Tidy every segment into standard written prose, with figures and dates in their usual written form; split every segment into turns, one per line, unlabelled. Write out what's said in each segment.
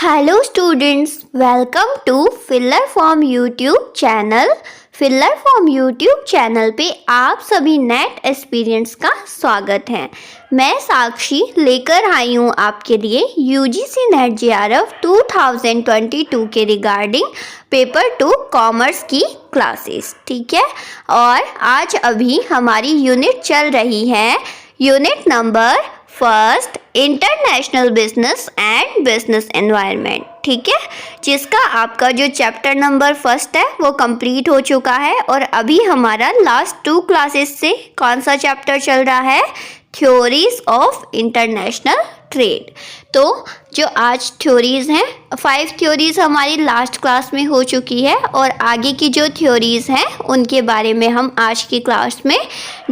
Hello students, welcome to filler form YouTube channel. Filler form YouTube channel पे आप सभी net experience का स्वागत है। मैं साक्षी लेकर आई हूँ आपके लिए यूजीसी नेट जेआरएफ 2022 के रिगार्डिंग पेपर 2 कॉमर्स की क्लासेस। ठीक है, और आज अभी हमारी यूनिट चल रही है, unit number first, international business and business environment. ठीक है, जिसका आपका जो चैप्टर नंबर फर्स्ट है वो कंप्लीट हो चुका है और अभी हमारा लास्ट 2 क्लासेस से कौन सा चैप्टर चल रहा है, थ्योरीज ऑफ इंटरनेशनल ट्रेड। तो जो आज थ्योरीज हैं, 5 थ्योरीज हमारी लास्ट क्लास में हो चुकी है और आगे की जो थ्योरीज हैं उनके बारे में हम आज की क्लास में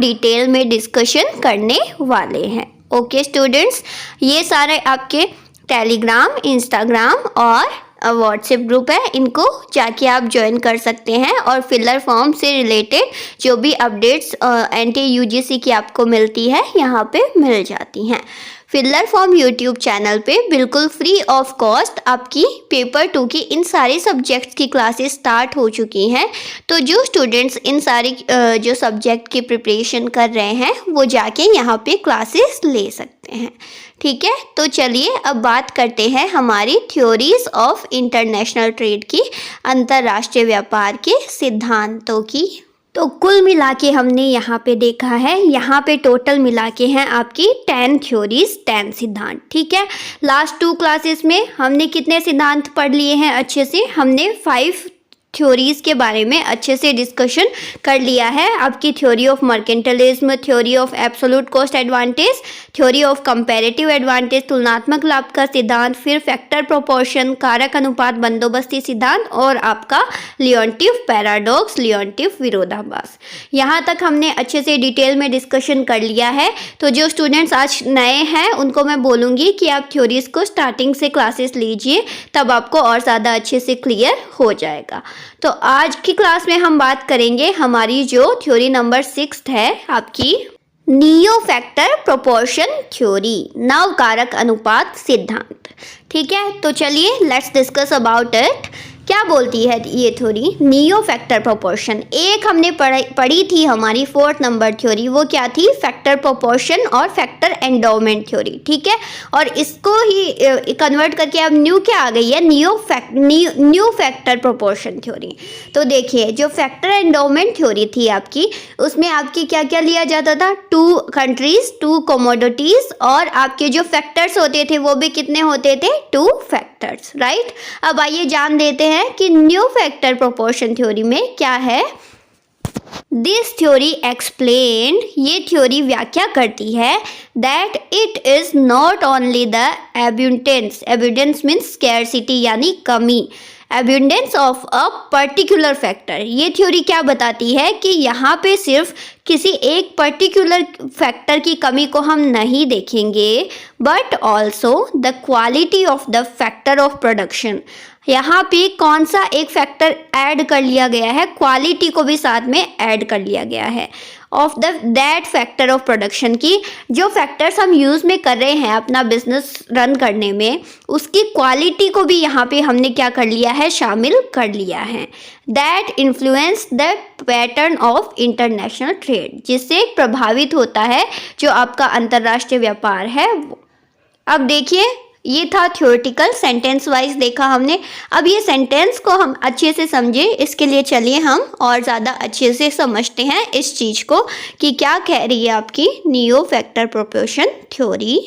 डिटेल में डिस्कशन करने वाले हैं। ओके स्टूडेंट्स, ये सारे आपके टेलीग्राम, इंस्टाग्राम और व्हाट्सएप ग्रुप है, इनको जाके आप ज्वाइन कर सकते हैं और फिलर फॉर्म से रिलेटेड जो भी अपडेट्स एनटीए यूजीसी की आपको मिलती है यहाँ पे मिल जाती हैं। फिलर फॉर्म यूट्यूब चैनल पे बिल्कुल फ्री ऑफ कॉस्ट आपकी पेपर 2 की इन सारे सब्जेक्ट्स की क्लासेस स्टार्ट हो चुकी हैं। तो जो स्टूडेंट्स इन सारी जो सब्जेक्ट की प्रिपरेशन कर रहे हैं वो जाके यहाँ पे क्लासेस ले सकते हैं। ठीक है, तो चलिए अब बात करते हैं हमारी थ्योरीज ऑफ इंटरनेशनल ट्रेड की, अंतर्राष्ट्रीय व्यापार के सिद्धांतों की। तो कुल मिला के हमने यहाँ पे देखा है, यहाँ पे टोटल मिला के हैं आपकी 10 थ्योरीज, 10 सिद्धांत। ठीक है, लास्ट 2 क्लासेस में हमने कितने सिद्धांत पढ़ लिए हैं अच्छे से, हमने 5 थ्योरीज के बारे में अच्छे से डिस्कशन कर लिया है। आपकी theory of mercantilism, theory of absolute cost advantage, theory of comparative advantage, तुलनात्मक लाभ का सिद्धांत, फिर फैक्टर प्रोपोर्शन, कारक अनुपात बंदोबस्ती सिद्धांत और आपका लियोन्टिफ पैराडॉक्स, लियोन्टिफ विरोधाभास। यहाँ तक हमने अच्छे से डिटेल में डिस्कशन कर लिया है। तो जो स्टूडेंट्स आज नए हैं उनको मैं बोलूँगी कि आप थ्योरीज को स्टार्टिंग से क्लासेस लीजिए, तब आपको और ज़्यादा अच्छे से क्लियर हो जाएगा। तो आज की क्लास में हम बात करेंगे हमारी जो थ्योरी नंबर 6 है आपकी, नियो फैक्टर प्रोपोर्शन थ्योरी, नव कारक अनुपात सिद्धांत। ठीक है, तो चलिए लेट्स डिस्कस अबाउट इट। क्या बोलती है ये थ्योरी, नियो फैक्टर प्रोपोर्शन। एक हमने पढ़ी थी हमारी 4th नंबर थ्योरी, वो क्या थी, फैक्टर प्रोपोर्शन और फैक्टर एंडोमेंट थ्योरी। ठीक है, और इसको ही कन्वर्ट करके अब न्यू क्या आ गई है, न्यू फैक्टर प्रोपोर्शन थ्योरी। तो देखिए, जो फैक्टर एंडोमेंट थ्योरी थी आपकी, उसमें आपकी क्या क्या लिया जाता था, 2 कंट्रीज, 2 कमोडिटीज और आपके जो फैक्टर्स होते थे वो भी कितने होते थे, 2 फैक्टर्स। राइट, अब आइए जान देते हैं कि न्यू फैक्टर प्रोपोर्शन थ्योरी में क्या है। दिस थ्योरी एक्सप्लेन्ड, ये थ्योरी व्याख्या करती है that it is not only the abundance, abundance means scarcity यानी कमी, abundance of a particular factor. ये थ्योरी क्या बताती है कि यहाँ पे सिर्फ किसी एक पर्टिकुलर फैक्टर की कमी को हम नहीं देखेंगे, but also the quality of the factor of production. यहाँ पे कौन सा एक फैक्टर ऐड कर लिया गया है, क्वालिटी को भी साथ में ऐड कर लिया गया है of that factor of production की। जो फैक्टर्स हम यूज़ में कर रहे हैं अपना बिजनेस रन करने में, उसकी क्वालिटी को भी यहाँ पे हमने क्या कर लिया है, शामिल कर लिया है। That influence the pattern of international trade, जिससे प्रभावित होता है जो आपका अंतर्राष्ट्रीय व्यापार है वो। अब देखिए, ये था थ्योरेटिकल, सेंटेंस वाइज देखा हमने। अब ये सेंटेंस को हम अच्छे से समझे, इसके लिए चलिए हम और ज़्यादा अच्छे से समझते हैं इस चीज़ को कि क्या कह रही है आपकी नियो फैक्टर प्रोपोर्शन थ्योरी।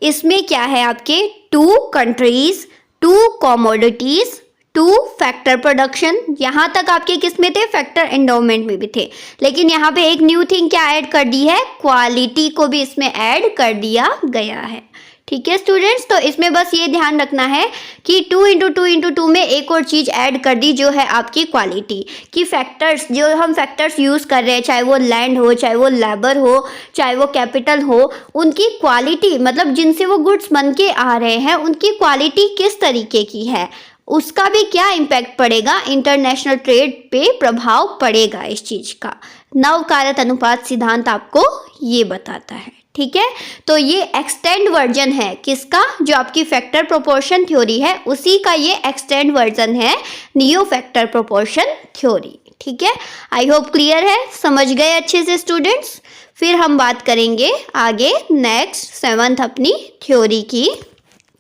इसमें क्या है आपके 2 कंट्रीज, 2 कमोडिटीज़, 2 फैक्टर प्रोडक्शन। यहाँ तक आपके किस में थे, फैक्टर एंडोमेंट में भी थे, लेकिन यहाँ पे एक न्यू थिंग क्या ऐड कर दी है, क्वालिटी को भी इसमें ऐड कर दिया गया है। ठीक है स्टूडेंट्स, तो इसमें बस ये ध्यान रखना है कि 2 × 2 × 2 में एक और चीज़ ऐड कर दी, जो है आपकी क्वालिटी की। फैक्टर्स, जो हम फैक्टर्स यूज़ कर रहे हैं, चाहे वो लैंड हो, चाहे वो लेबर हो, चाहे वो कैपिटल हो, उनकी क्वालिटी, मतलब जिनसे वो गुड्स बन के आ रहे हैं, उनकी क्वालिटी किस तरीके की है, उसका भी क्या इम्पैक्ट पड़ेगा, इंटरनेशनल ट्रेड पे प्रभाव पड़ेगा इस चीज़ का। नव कारक अनुपात सिद्धांत आपको ये बताता है। ठीक है। तो ये एक्सटेंड वर्जन है किसका, जो आपकी फैक्टर प्रोपोर्शन थ्योरी है उसी का ये एक्सटेंड वर्जन है नियो फैक्टर प्रोपोर्शन थ्योरी। ठीक है, आई होप क्लियर है, समझ गए अच्छे से स्टूडेंट्स। फिर हम बात करेंगे आगे नेक्स्ट 7th अपनी थ्योरी की।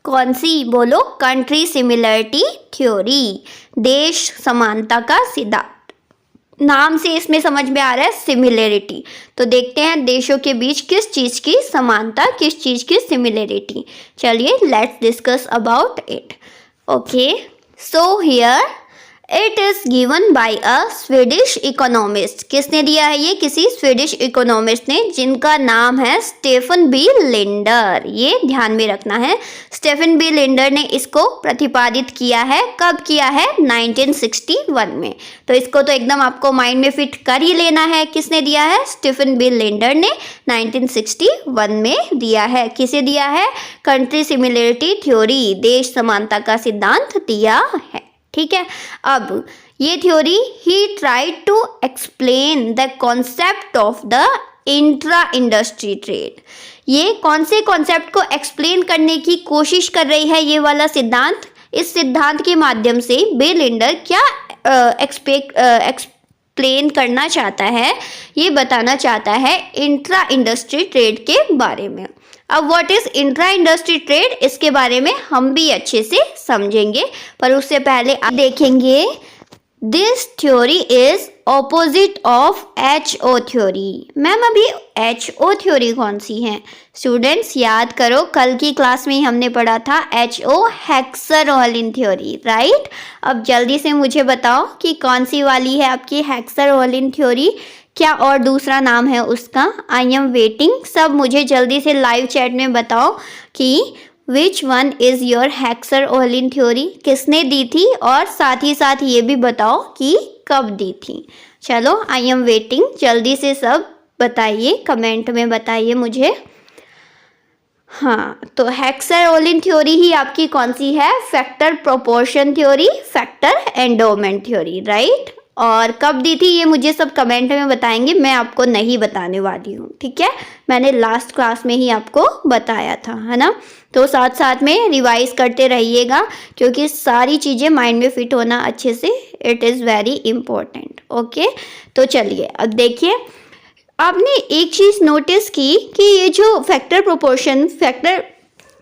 कौन सी बोलो, कंट्री सिमिलरिटी थ्योरी, देश समानता का सिद्धांत। नाम से इसमें समझ में आ रहा है सिमिलरिटी, तो देखते हैं देशों के बीच किस चीज़ की समानता, किस चीज़ की सिमिलरिटी। चलिए let's discuss about it. Okay, so here it is given by a Swedish economist. किसने दिया है ये, किसी स्वीडिश इकोनॉमिस्ट ने, जिनका नाम है स्टेफन बी लिंडर। ये ध्यान में रखना है, स्टेफन बी लिंडर ने इसको प्रतिपादित किया है। कब किया है, 1961 में। तो इसको तो एकदम आपको माइंड में फिट कर ही लेना है, किसने दिया है, स्टेफन बी लिंडर ने 1961 में दिया है। किसे दिया है, कंट्री सिमिलरिटी थ्योरी, देश समानता का सिद्धांत दिया है। ठीक है, अब ये थ्योरी ही tried to explain the concept of the intra industry trade. ये कौन से कॉन्सेप्ट को एक्सप्लेन करने की कोशिश कर रही है ये वाला सिद्धांत। इस सिद्धांत के माध्यम से बे लिंडर क्या एक्सप्लेन करना चाहता है, ये बताना चाहता है इंट्रा इंडस्ट्री ट्रेड के बारे में। अब what is intra industry trade, इसके बारे में हम भी अच्छे से समझेंगे, पर उससे पहले आप देखेंगे this theory is opposite of HO theory. Ma'am अभी HO थ्योरी कौन सी है स्टूडेंट्स, याद करो कल की क्लास में ही हमने पढ़ा था HO हेक्सर-ओहलिन थ्योरी, राइट। अब जल्दी से मुझे बताओ कि कौन सी वाली है आपकी हेक्सर-ओहलिन थ्योरी, क्या और दूसरा नाम है उसका। आई एम वेटिंग, सब मुझे जल्दी से लाइव चैट में बताओ कि which one is your Heckscher-Ohlin theory, किसने दी थी, और साथ ही साथ ये भी बताओ कि कब दी थी। चलो आई एम वेटिंग, जल्दी से सब बताइए, कमेंट में बताइए मुझे। हाँ, तो हेक्सर-ओहलिन थ्योरी ही आपकी कौन सी है, factor proportion theory, factor endowment theory, right. और कब दी थी ये मुझे सब कमेंट में बताएंगे, मैं आपको नहीं बताने वाली हूँ, ठीक है। मैंने लास्ट क्लास में ही आपको बताया था, है ना। तो साथ साथ में रिवाइज करते रहिएगा, क्योंकि सारी चीज़ें माइंड में फिट होना अच्छे से, it is very important. Okay, तो चलिए अब देखिए, आपने एक चीज़ नोटिस की कि ये जो factor proportion, factor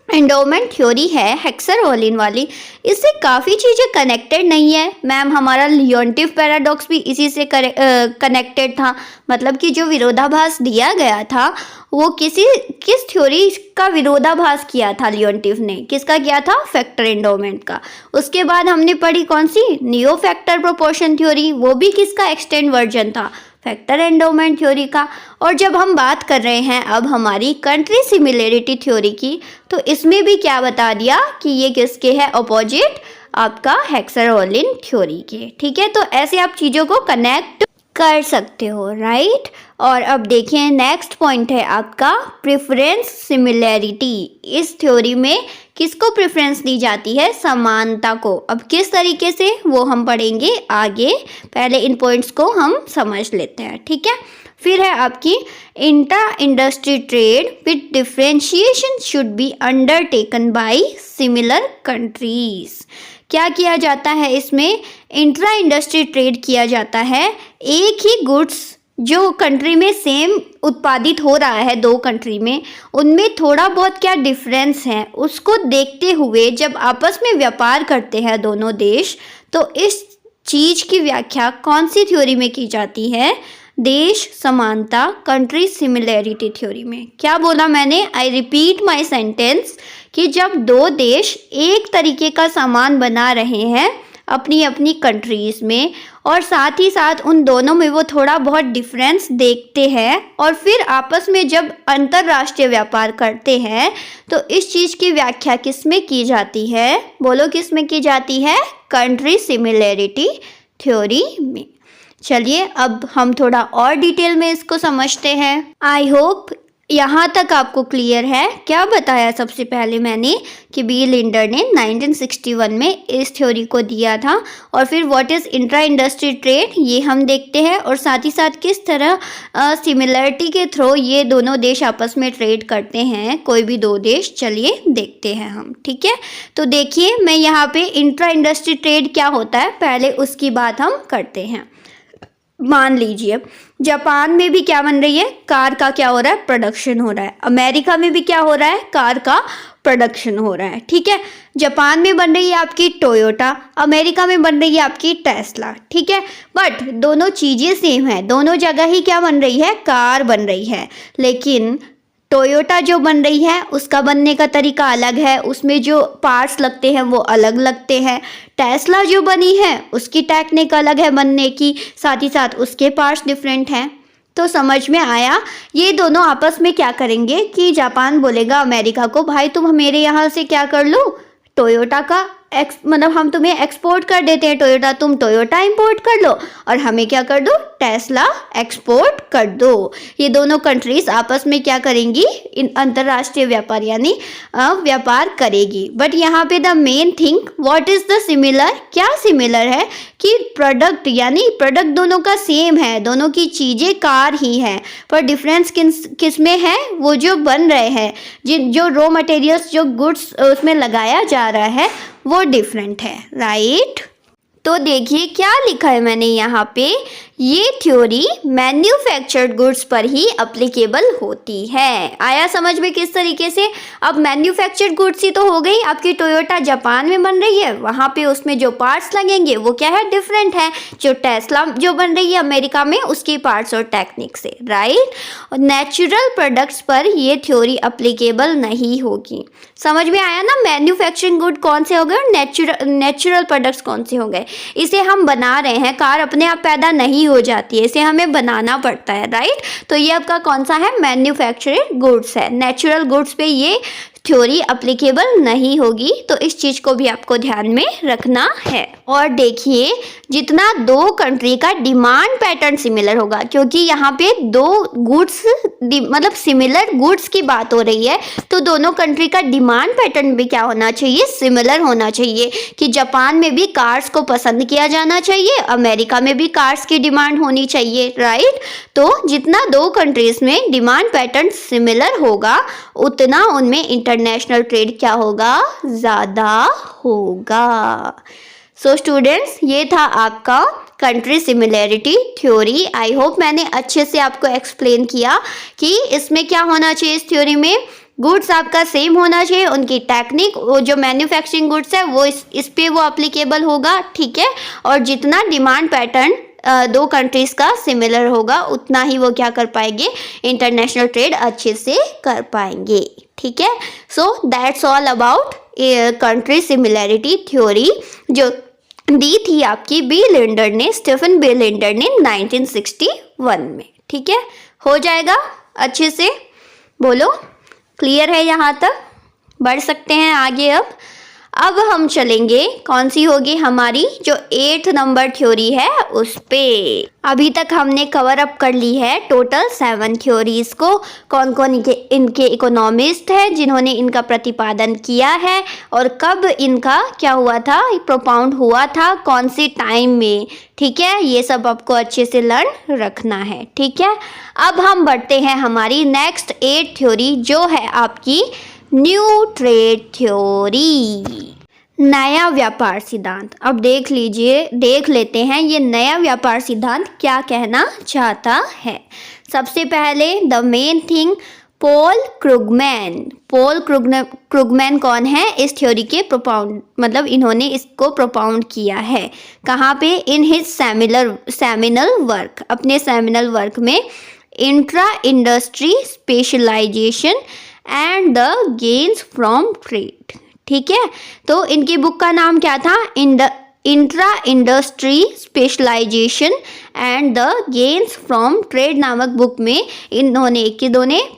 endowment theory है हेक्सर-ओहलिन वाली, इससे काफ़ी चीज़ें कनेक्टेड नहीं है। मैम हमारा लियोन्टिफ पैराडॉक्स भी इसी से कनेक्टेड था, मतलब कि जो विरोधाभास दिया गया था वो किस थ्योरी का विरोधाभास किया था लियोन्टिफ ने, किसका किया था, फैक्टर एंडोमेंट का। उसके बाद हमने पढ़ी कौन सी, नियो फैक्टर प्रोपोर्शन थ्योरी, वो भी किसका एक्सटेंड वर्जन था, फैक्टर एंडोमेंट थ्योरी का। और जब हम बात कर रहे हैं अब हमारी कंट्री सिमिलरिटी थ्योरी की, तो इसमें भी क्या बता दिया कि ये किसके है अपोजिट, आपका हेक्सर-ओहलिन थ्योरी के। ठीक है, तो ऐसे आप चीज़ों को कनेक्ट कर सकते हो, राइट। और अब देखिए नेक्स्ट पॉइंट है आपका प्रेफरेंस सिमिलैरिटी। इस थ्योरी में किसको प्रेफरेंस दी जाती है, समानता को। अब किस तरीके से वो हम पढ़ेंगे आगे, पहले इन पॉइंट्स को हम समझ लेते हैं, ठीक है। फिर है आपकी intra industry trade with differentiation should be undertaken by similar countries. क्या किया जाता है इसमें, इंट्रा इंडस्ट्री ट्रेड किया जाता है, एक ही गुड्स जो कंट्री में सेम उत्पादित हो रहा है, दो कंट्री में, उनमें थोड़ा बहुत क्या डिफरेंस है, उसको देखते हुए जब आपस में व्यापार करते हैं दोनों देश, तो इस चीज़ की व्याख्या कौन सी थ्योरी में की जाती है, देश समानता कंट्री सिमिलैरिटी थ्योरी में। क्या बोला मैंने, आई रिपीट माई सेंटेंस, कि जब दो देश एक तरीके का सामान बना रहे हैं अपनी अपनी कंट्रीज़ में, और साथ ही साथ उन दोनों में वो थोड़ा बहुत डिफरेंस देखते हैं, और फिर आपस में जब अंतर्राष्ट्रीय व्यापार करते हैं, तो इस चीज़ की व्याख्या किस में की जाती है, बोलो किस में की जाती है, कंट्री सिमिलैरिटी थ्योरी में। चलिए अब हम थोड़ा और डिटेल में इसको समझते हैं। आई होप यहाँ तक आपको क्लियर है? क्या बताया सबसे पहले मैंने कि बी लिंडर ने 1961 में इस थ्योरी को दिया था, और फिर what is intra industry trade ये हम देखते हैं, और साथ ही साथ किस तरह सिमिलरिटी के थ्रू ये दोनों देश आपस में ट्रेड करते हैं, कोई भी दो देश। चलिए देखते हैं हम, ठीक है। तो देखिए मैं यहाँ पे इंट्रा इंडस्ट्री ट्रेड क्या होता है पहले उसकी बात हम करते हैं। मान लीजिए जापान में भी क्या बन रही है, कार का क्या हो रहा है, प्रोडक्शन हो रहा है। अमेरिका में भी क्या हो रहा है, कार का प्रोडक्शन हो रहा है, ठीक है। जापान में बन रही है आपकी टोयोटा, अमेरिका में बन रही है आपकी टेस्ला, ठीक है। बट दोनों चीज़ें सेम है, दोनों जगह ही क्या बन रही है, कार बन रही है। लेकिन टोयोटा जो बन रही है उसका बनने का तरीका अलग है, उसमें जो पार्ट्स लगते हैं वो अलग लगते हैं। टेस्ला जो बनी है उसकी टेक्निक अलग है बनने की, साथ ही साथ उसके पार्ट्स डिफरेंट हैं। तो समझ में आया? ये दोनों आपस में क्या करेंगे कि जापान बोलेगा अमेरिका को, भाई तुम मेरे यहाँ से क्या कर लो, टोयोटा का मतलब हम तुम्हें एक्सपोर्ट कर देते हैं टोयोटा, तुम टोयोटा इंपोर्ट कर लो, और हमें क्या कर दो, टेस्ला एक्सपोर्ट कर दो। ये दोनों कंट्रीज आपस में क्या करेंगी, इन अंतर्राष्ट्रीय व्यापार यानी व्यापार करेगी। बट यहाँ पे the main thing what is the similar, क्या सिमिलर है कि प्रोडक्ट, यानी प्रोडक्ट दोनों का सेम है, दोनों की चीज़ें कार ही हैं, पर डिफरेंस किस में है, वो जो बन रहे हैं, जो रॉ मटेरियल्स, जो गुड्स उसमें लगाया जा रहा है वो डिफरेंट है, राइट। तो देखिए क्या लिखा है मैंने यहाँ पे, ये थ्योरी मैन्युफैक्चर्ड गुड्स पर ही अप्लीकेबल होती है। आया समझ में किस तरीके से? अब मैन्युफैक्चर्ड गुड्स ही तो हो गई, आपकी टोयोटा जापान में बन रही है, वहाँ पे उसमें जो पार्ट्स लगेंगे वो क्या है, डिफरेंट है। जो टेस्ला जो बन रही है अमेरिका में, उसकी पार्ट्स और टेक्निक से, राइट। और नेचुरल प्रोडक्ट्स पर ये थ्योरी अप्लीकेबल नहीं होगी। समझ में आया ना? मैन्युफैक्चरिंग गुड कौन से हो गए और नेचुरल प्रोडक्ट्स कौन से हो गए। इसे हम बना रहे हैं, कार अपने आप पैदा नहीं हो जाती है, इसे हमें बनाना पड़ता है, राइट। तो ये आपका कौन सा है, मैन्युफैक्चरिंग गुड्स है। नेचुरल गुड्स पे ये थ्योरी अप्लीकेबल नहीं होगी, तो इस चीज़ को भी आपको ध्यान में रखना है। और देखिए जितना दो कंट्री का डिमांड पैटर्न सिमिलर होगा, क्योंकि यहाँ पे दो गुड्स मतलब सिमिलर गुड्स की बात हो रही है, तो दोनों कंट्री का डिमांड पैटर्न भी क्या होना चाहिए, सिमिलर होना चाहिए। कि जापान में भी कार्स को पसंद किया जाना चाहिए, अमेरिका में भी कार्स की डिमांड होनी चाहिए, राइट। तो जितना दो कंट्रीज में डिमांड पैटर्न सिमिलर होगा, उतना उनमें इंटरनेशनल ट्रेड क्या होगा, ज़्यादा होगा। सो स्टूडेंट्स, ये था आपका country similarity theory. I hope मैंने अच्छे से आपको एक्सप्लेन किया कि इसमें क्या होना चाहिए। इस थ्योरी में गुड्स आपका सेम होना चाहिए, उनकी टेक्निक, वो जो मैन्युफैक्चरिंग गुड्स है वो इस पे वो अप्लीकेबल होगा, ठीक है। और जितना डिमांड पैटर्न दो कंट्रीज का सिमिलर होगा, उतना ही वो क्या कर पाएंगे, इंटरनेशनल ट्रेड अच्छे से कर पाएंगे, ठीक है। So that's all about country similarity theory, जो दी थी आपकी बी लिंडर ने, स्टीफन बी लिंडर ने 1961 में, ठीक है। हो जाएगा अच्छे से, बोलो क्लियर है? यहाँ तक बढ़ सकते हैं आगे। अब हम चलेंगे, कौन सी होगी हमारी जो 8th नंबर थ्योरी है उस पे। अभी तक हमने कवर अप कर ली है टोटल 7 थ्योरीज को। कौन कौन इनके इकोनॉमिस्ट है जिन्होंने इनका प्रतिपादन किया है, और कब इनका क्या हुआ था, प्रोपाउंड हुआ था, कौन सी टाइम में, ठीक है। ये सब आपको अच्छे से लर्न रखना है, ठीक है। अब हम बढ़ते हैं हमारी नेक्स्ट 8th थ्योरी, जो है आपकी न्यू ट्रेड थ्योरी, नया व्यापार सिद्धांत। अब देख लेते हैं ये नया व्यापार सिद्धांत क्या कहना चाहता है। सबसे पहले the main thing, Paul Krugman कौन है, इस थ्योरी के प्रोपाउंड, मतलब इन्होंने इसको प्रोपाउंड किया है कहाँ पे, इन हिज सेमिनल वर्क, अपने सेमिनल वर्क में intra industry specialization and the gains from trade, ठीक है। तो इनकी बुक का नाम क्या था, intra industry specialization and the gains from trade नामक बुक में इन्होंने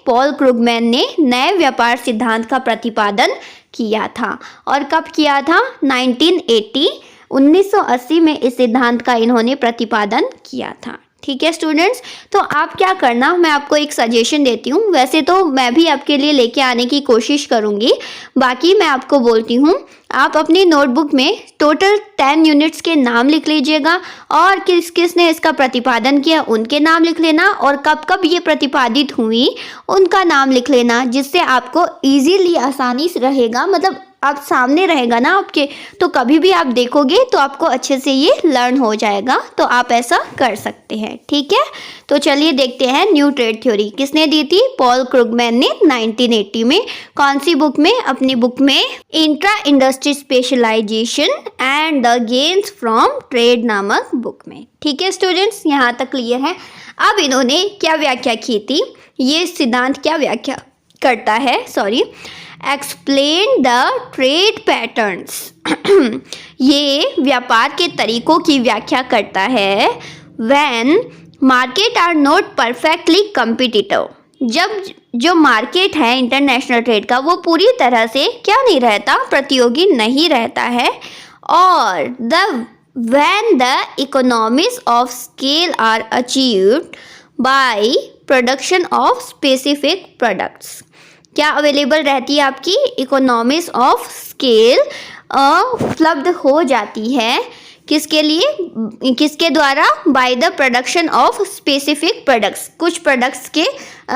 पॉल क्रुगमैन ने नए व्यापार सिद्धांत का प्रतिपादन किया था। और कब किया था, 1980 में इस सिद्धांत का इन्होंने प्रतिपादन किया था, ठीक है स्टूडेंट्स। तो आप क्या करना, मैं आपको एक सजेशन देती हूँ, वैसे तो मैं भी आपके लिए लेके आने की कोशिश करूँगी, बाकी मैं आपको बोलती हूँ आप अपनी नोटबुक में टोटल 10 यूनिट्स के नाम लिख लीजिएगा और किस किस ने इसका प्रतिपादन किया उनके नाम लिख लेना, और कब कब ये प्रतिपादित हुई उनका नाम लिख लेना, जिससे आपको इजीली आसानी से रहेगा, मतलब आप सामने रहेगा ना आपके, तो कभी भी आप देखोगे तो आपको अच्छे से ये लर्न हो जाएगा। तो आप ऐसा कर सकते हैं, ठीक है। तो चलिए देखते हैं न्यू ट्रेड थ्योरी किसने दी थी, पॉल क्रुगमैन ने 1980 में। कौन सी बुक में, अपनी बुक में intra industry specialization and the gains from trade नामक बुक में, ठीक है स्टूडेंट्स, यहाँ तक क्लियर है। अब इन्होंने क्या व्याख्या की थी, ये सिद्धांत क्या व्याख्या करता है, एक्सप्लेन द ट्रेड पैटर्न्स ये व्यापार के तरीकों की व्याख्या करता है। When market are not perfectly competitive, जब जो मार्केट है इंटरनेशनल ट्रेड का वो पूरी तरह से क्या नहीं रहता, प्रतियोगी नहीं रहता है। और when the economies of scale are achieved by production of specific products, क्या अवेलेबल रहती है, आपकी इकोनॉमीज ऑफ स्केल उपलब्ध हो जाती है, किसके लिए, किसके द्वारा, by the production of specific products, कुछ प्रोडक्ट्स के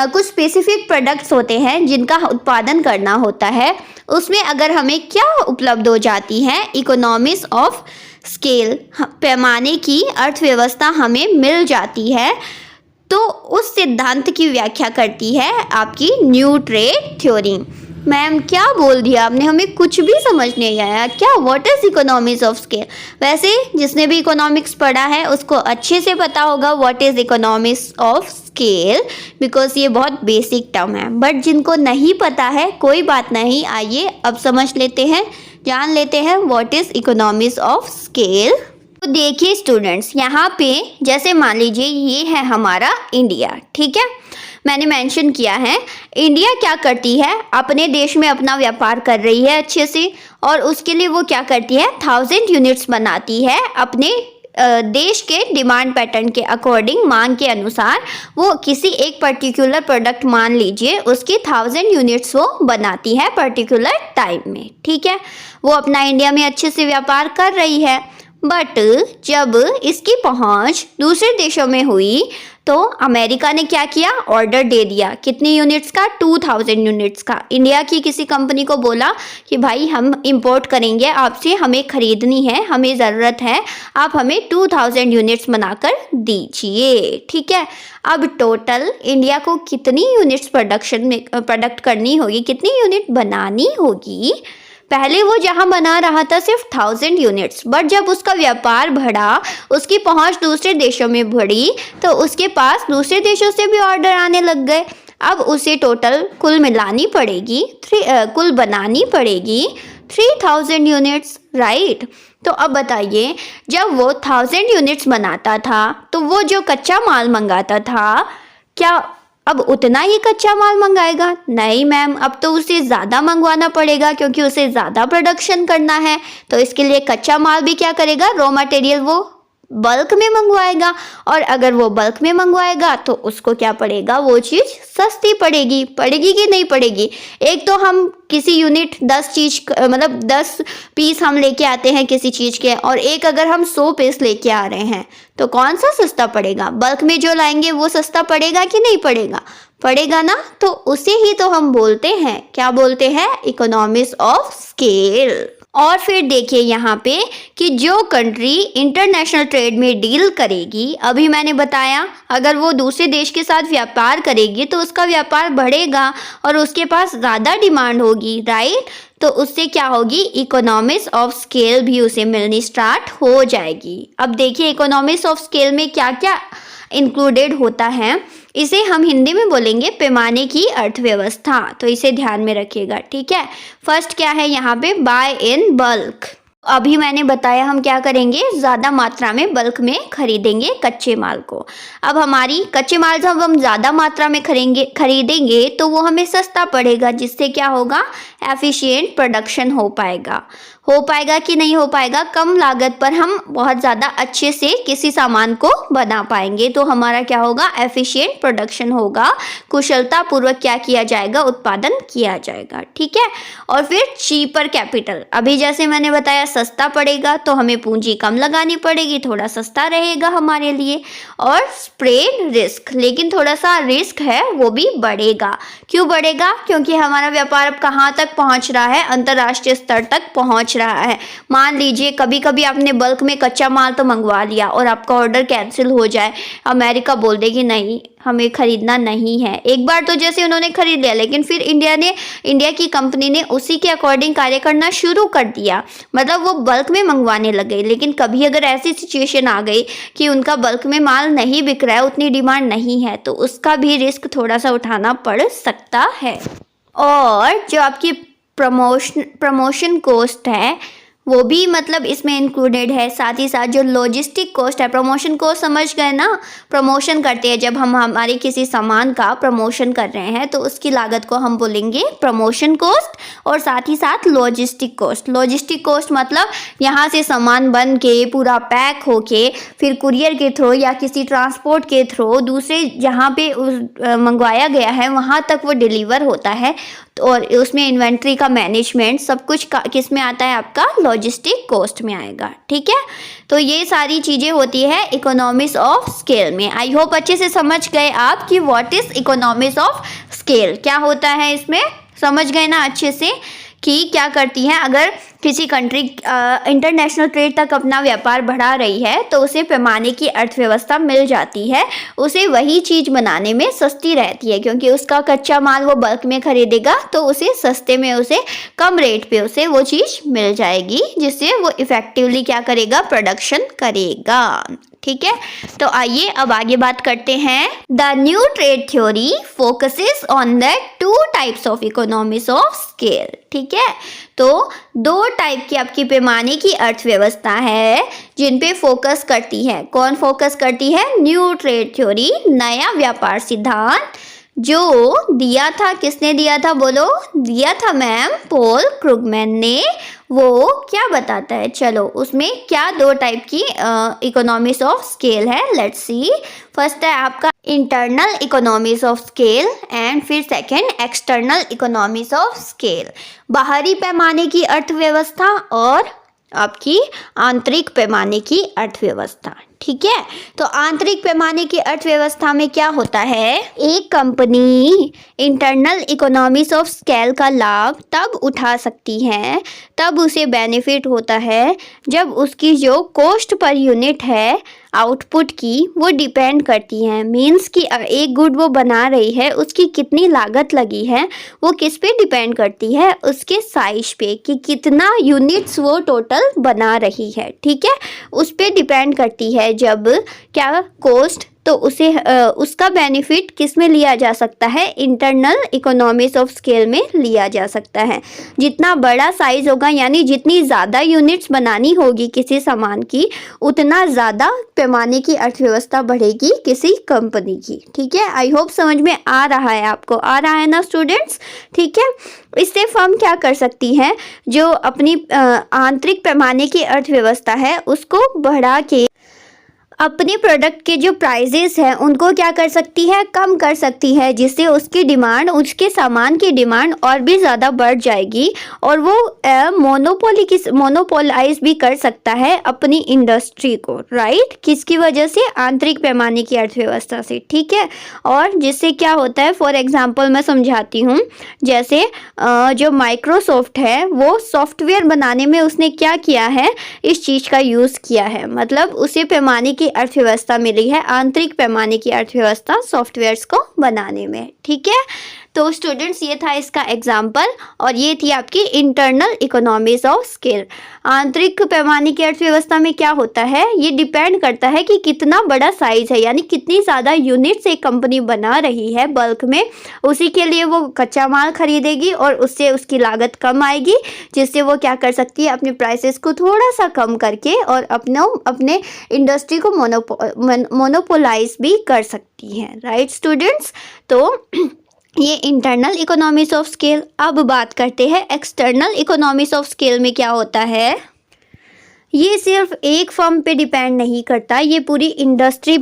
कुछ स्पेसिफिक प्रोडक्ट्स होते हैं जिनका उत्पादन करना होता है, उसमें अगर हमें क्या उपलब्ध हो जाती है, इकोनॉमीज ऑफ स्केल, पैमाने की अर्थव्यवस्था हमें मिल जाती है, तो उस सिद्धांत की व्याख्या करती है आपकी न्यू ट्रेड थ्योरी। मैम क्या बोल दिया आपने, हमें कुछ भी समझ नहीं आया, क्या, what is economies of scale. वैसे जिसने भी इकोनॉमिक्स पढ़ा है उसको अच्छे से पता होगा what is economies of scale, because ये बहुत बेसिक टर्म है, बट जिनको नहीं पता है कोई बात नहीं, आइए अब समझ लेते हैं, जान लेते हैं what is economies of scale. तो देखिए स्टूडेंट्स, यहाँ पे जैसे मान लीजिए ये है हमारा इंडिया, ठीक है, मैंने मेंशन किया है, इंडिया क्या करती है, अपने देश में अपना व्यापार कर रही है अच्छे से, और उसके लिए वो क्या करती है, 1000 यूनिट्स बनाती है अपने देश के डिमांड पैटर्न के अकॉर्डिंग, मांग के अनुसार वो किसी एक पर्टिकुलर प्रोडक्ट मान लीजिए उसकी 1000 यूनिट्स वो बनाती है पर्टिकुलर टाइम में, ठीक है, वो अपना इंडिया में अच्छे से व्यापार कर रही है। बट जब इसकी पहुंच दूसरे देशों में हुई तो अमेरिका ने क्या किया, ऑर्डर दे दिया, कितनी यूनिट्स का, 2000 यूनिट्स का। इंडिया की किसी कंपनी को बोला कि भाई हम इंपोर्ट करेंगे आपसे, हमें खरीदनी है, हमें ज़रूरत है, आप हमें 2000 यूनिट्स बनाकर दीजिए, ठीक है। अब टोटल इंडिया को कितनी यूनिट्स प्रोडक्ट करनी होगी, कितनी यूनिट बनानी होगी, पहले वो जहां बना रहा था सिर्फ 1000 यूनिट्स, बट जब उसका व्यापार बढ़ा, उसकी पहुंच दूसरे देशों में बढ़ी, तो उसके पास दूसरे देशों से भी ऑर्डर आने लग गए। अब उसे टोटल कुल मिलानी पड़ेगी, कुल बनानी पड़ेगी 3000 यूनिट्स, राइट। तो अब बताइए, जब वो 1000 यूनिट्स बनाता था तो वो जो कच्चा माल मंगाता था, क्या अब उतना ही कच्चा माल मंगाएगा? नहीं मैम, अब तो उसे ज़्यादा मंगवाना पड़ेगा, क्योंकि उसे ज़्यादा प्रोडक्शन करना है, तो इसके लिए कच्चा माल भी क्या करेगा, रॉ मटेरियल वो बल्क में मंगवाएगा, और अगर वो बल्क में मंगवाएगा तो उसको क्या पड़ेगा, वो चीज़ सस्ती पड़ेगी कि नहीं पड़ेगी। एक तो हम किसी यूनिट 10 पीस हम लेके आते हैं किसी चीज़ के, और एक अगर हम 100 पीस लेके आ रहे हैं, तो कौन सा सस्ता पड़ेगा, बल्क में जो लाएंगे वो सस्ता पड़ेगा कि नहीं पड़ेगा, पड़ेगा ना। तो उसे ही तो हम बोलते हैं, क्या बोलते हैं, इकोनॉमीज ऑफ स्केल। और फिर देखिए यहाँ पे कि जो कंट्री इंटरनेशनल ट्रेड में डील करेगी, अभी मैंने बताया अगर वो दूसरे देश के साथ व्यापार करेगी तो उसका व्यापार बढ़ेगा और उसके पास ज़्यादा डिमांड होगी, राइट। तो उससे क्या होगी, इकोनॉमीज ऑफ स्केल भी उसे मिलनी स्टार्ट हो जाएगी। अब देखिए इकोनॉमीज ऑफ स्केल में क्या क्या इंक्लूडेड होता है, इसे हम हिंदी में बोलेंगे पैमाने की अर्थव्यवस्था, तो इसे ध्यान में रखिएगा, ठीक है। फर्स्ट क्या है यहाँ पे, बाय इन बल्क। अभी मैंने बताया हम क्या करेंगे, ज़्यादा मात्रा में बल्क में खरीदेंगे कच्चे माल को। अब हमारी कच्चे माल जब हम ज़्यादा मात्रा में खरीदेंगे तो वो हमें सस्ता पड़ेगा, जिससे क्या होगा, एफिशिएंट प्रोडक्शन हो हो पाएगा कि नहीं हो पाएगा? कम लागत पर हम बहुत ज़्यादा अच्छे से किसी सामान को बना पाएंगे, तो हमारा क्या होगा? एफिशिएंट प्रोडक्शन होगा, कुशलतापूर्वक क्या किया जाएगा? उत्पादन किया जाएगा। ठीक है। और फिर चीपर कैपिटल, अभी जैसे मैंने बताया सस्ता पड़ेगा, तो हमें पूंजी कम लगानी पड़ेगी, थोड़ा सस्ता रहेगा हमारे लिए। और स्प्रेड रिस्क, लेकिन थोड़ा सा रिस्क है वो भी बढ़ेगा। क्यों बढ़ेगा? क्योंकि हमारा व्यापार अब कहाँ तक पहुँच रहा है? अंतर्राष्ट्रीय स्तर तक पहुँच रहा है। मान लीजिए कभी कभी आपने बल्क में कच्चा माल तो मंगवा लिया और आपका ऑर्डर कैंसिल हो जाए, अमेरिका बोल दे कि नहीं हमें खरीदना नहीं है। एक बार तो जैसे उन्होंने खरीद लिया, लेकिन फिर इंडिया की कंपनी ने उसी के अकॉर्डिंग कार्य करना शुरू कर दिया, मतलब वो बल्क में मंगवाने लगे। लेकिन कभी अगर ऐसी सिचुएशन आ गई कि उनका बल्क में माल नहीं बिक रहा है, उतनी डिमांड नहीं है, तो उसका भी रिस्क थोड़ा सा उठाना पड़ सकता है। और जो आपकी प्रमोशन कॉस्ट है वो भी मतलब इसमें इंक्लूडेड है। साथ ही साथ जो लॉजिस्टिक कॉस्ट है, प्रमोशन कॉस्ट समझ गए ना? प्रमोशन करते हैं जब हम हमारे किसी सामान का प्रमोशन कर रहे हैं, तो उसकी लागत को हम बोलेंगे प्रमोशन कॉस्ट। और साथ ही साथ लॉजिस्टिक कॉस्ट, लॉजिस्टिक कॉस्ट मतलब यहाँ से सामान बन के पूरा पैक होके फिर कुरियर के थ्रू या किसी ट्रांसपोर्ट के थ्रू दूसरे जहाँ पे मंगवाया गया है वहाँ तक वो डिलीवर होता है। और उसमें इन्वेंट्री का मैनेजमेंट सब कुछ किस में आता है? आपका लॉजिस्टिक कॉस्ट में आएगा। ठीक है। तो ये सारी चीज़ें होती है इकोनॉमिक्स ऑफ स्केल में। आई होप अच्छे से समझ गए आप कि what is economics of scale, क्या होता है इसमें। समझ गए ना अच्छे से कि क्या करती है? अगर किसी कंट्री इंटरनेशनल ट्रेड तक अपना व्यापार बढ़ा रही है तो उसे पैमाने की अर्थव्यवस्था मिल जाती है, उसे वही चीज़ बनाने में सस्ती रहती है, क्योंकि उसका कच्चा माल वो बल्क में खरीदेगा तो उसे सस्ते में, उसे कम रेट पे उसे वो चीज़ मिल जाएगी, जिससे वो इफ़ेक्टिवली क्या करेगा? प्रोडक्शन करेगा। ठीक है। तो आइए अब आगे बात करते हैं। The new trade theory focuses on the two types of economics of scale. ठीक है। तो दो टाइप की आपकी पैमाने की अर्थव्यवस्था है जिन पे फोकस करती है। कौन फोकस करती है? न्यू ट्रेड थ्योरी, नया व्यापार सिद्धांत, जो दिया था, किसने दिया था? बोलो। दिया था मैम, पॉल क्रुगमैन ने। वो क्या बताता है? चलो उसमें क्या दो टाइप की इकोनॉमिक्स ऑफ स्केल है, लेट्स सी। फर्स्ट है आपका internal economics of scale and फिर second external economics of scale. बाहरी पैमाने की अर्थव्यवस्था और आपकी आंतरिक पैमाने की अर्थव्यवस्था। ठीक है। तो आंतरिक पैमाने की अर्थव्यवस्था में क्या होता है? एक company internal economics of scale का लाभ तब उठा सकती है, तब उसे बेनिफिट होता है जब उसकी जो कॉस्ट पर यूनिट है आउटपुट की, वो डिपेंड करती है। मीन्स कि एक गुड वो बना रही है, उसकी कितनी लागत लगी है वो किस पे डिपेंड करती है? उसके साइज पे, कि कितना यूनिट्स वो टोटल बना रही है। ठीक है। उस पे डिपेंड करती है। जब क्या कॉस्ट, तो उसे उसका बेनिफिट किस में लिया जा सकता है? इंटरनल इकोनॉमिक्स ऑफ स्केल में लिया जा सकता है। जितना बड़ा साइज होगा, यानी जितनी ज़्यादा यूनिट्स बनानी होगी किसी सामान की, उतना ज़्यादा पैमाने की अर्थव्यवस्था बढ़ेगी किसी कंपनी की। ठीक है। आई होप समझ में आ रहा है आपको, आ रहा है ना स्टूडेंट्स? ठीक है। इससे फर्म क्या कर सकती है? जो अपनी आंतरिक पैमाने की अर्थव्यवस्था है उसको बढ़ा के अपने प्रोडक्ट के जो प्राइजेस हैं उनको क्या कर सकती है? कम कर सकती है, जिससे उसकी डिमांड, उसके सामान की डिमांड और भी ज़्यादा बढ़ जाएगी और वो मोनोपोलाइज भी कर सकता है अपनी इंडस्ट्री को। राइट। किसकी वजह से? आंतरिक पैमाने की अर्थव्यवस्था से। ठीक है। और जिससे क्या होता है, फॉर एग्जांपल मैं समझाती हूँ। जैसे जो माइक्रोसॉफ्ट है वो सॉफ्टवेयर बनाने में उसने क्या किया है? इस चीज़ का यूज़ किया है, मतलब उसे पैमाने की अर्थव्यवस्था मिली है, आंतरिक पैमाने की अर्थव्यवस्था सॉफ्टवेयर्स को बनाने में। ठीक है। तो स्टूडेंट्स ये था इसका एग्जाम्पल, और ये थी आपकी इंटरनल इकोनॉमिक्स ऑफ स्केल। आंतरिक पैमाने की अर्थव्यवस्था में क्या होता है? ये डिपेंड करता है कि कितना बड़ा साइज है, यानी कितनी ज़्यादा यूनिट्स एक कंपनी बना रही है बल्क में, उसी के लिए वो कच्चा माल खरीदेगी और उससे उसकी लागत कम आएगी, जिससे वो क्या कर सकती है? अपने प्राइसेस को थोड़ा सा कम करके और अपने इंडस्ट्री को मोनोपोलाइज भी कर सकती है। Right students. तो ये इंटरनल इकोनॉमीज ऑफ स्केल। अब बात करते हैं एक्सटर्नल इकोनॉमीज ऑफ स्केल में क्या होता है। ये सिर्फ एक फर्म पे डिपेंड नहीं करता, ये पूरी इंडस्ट्री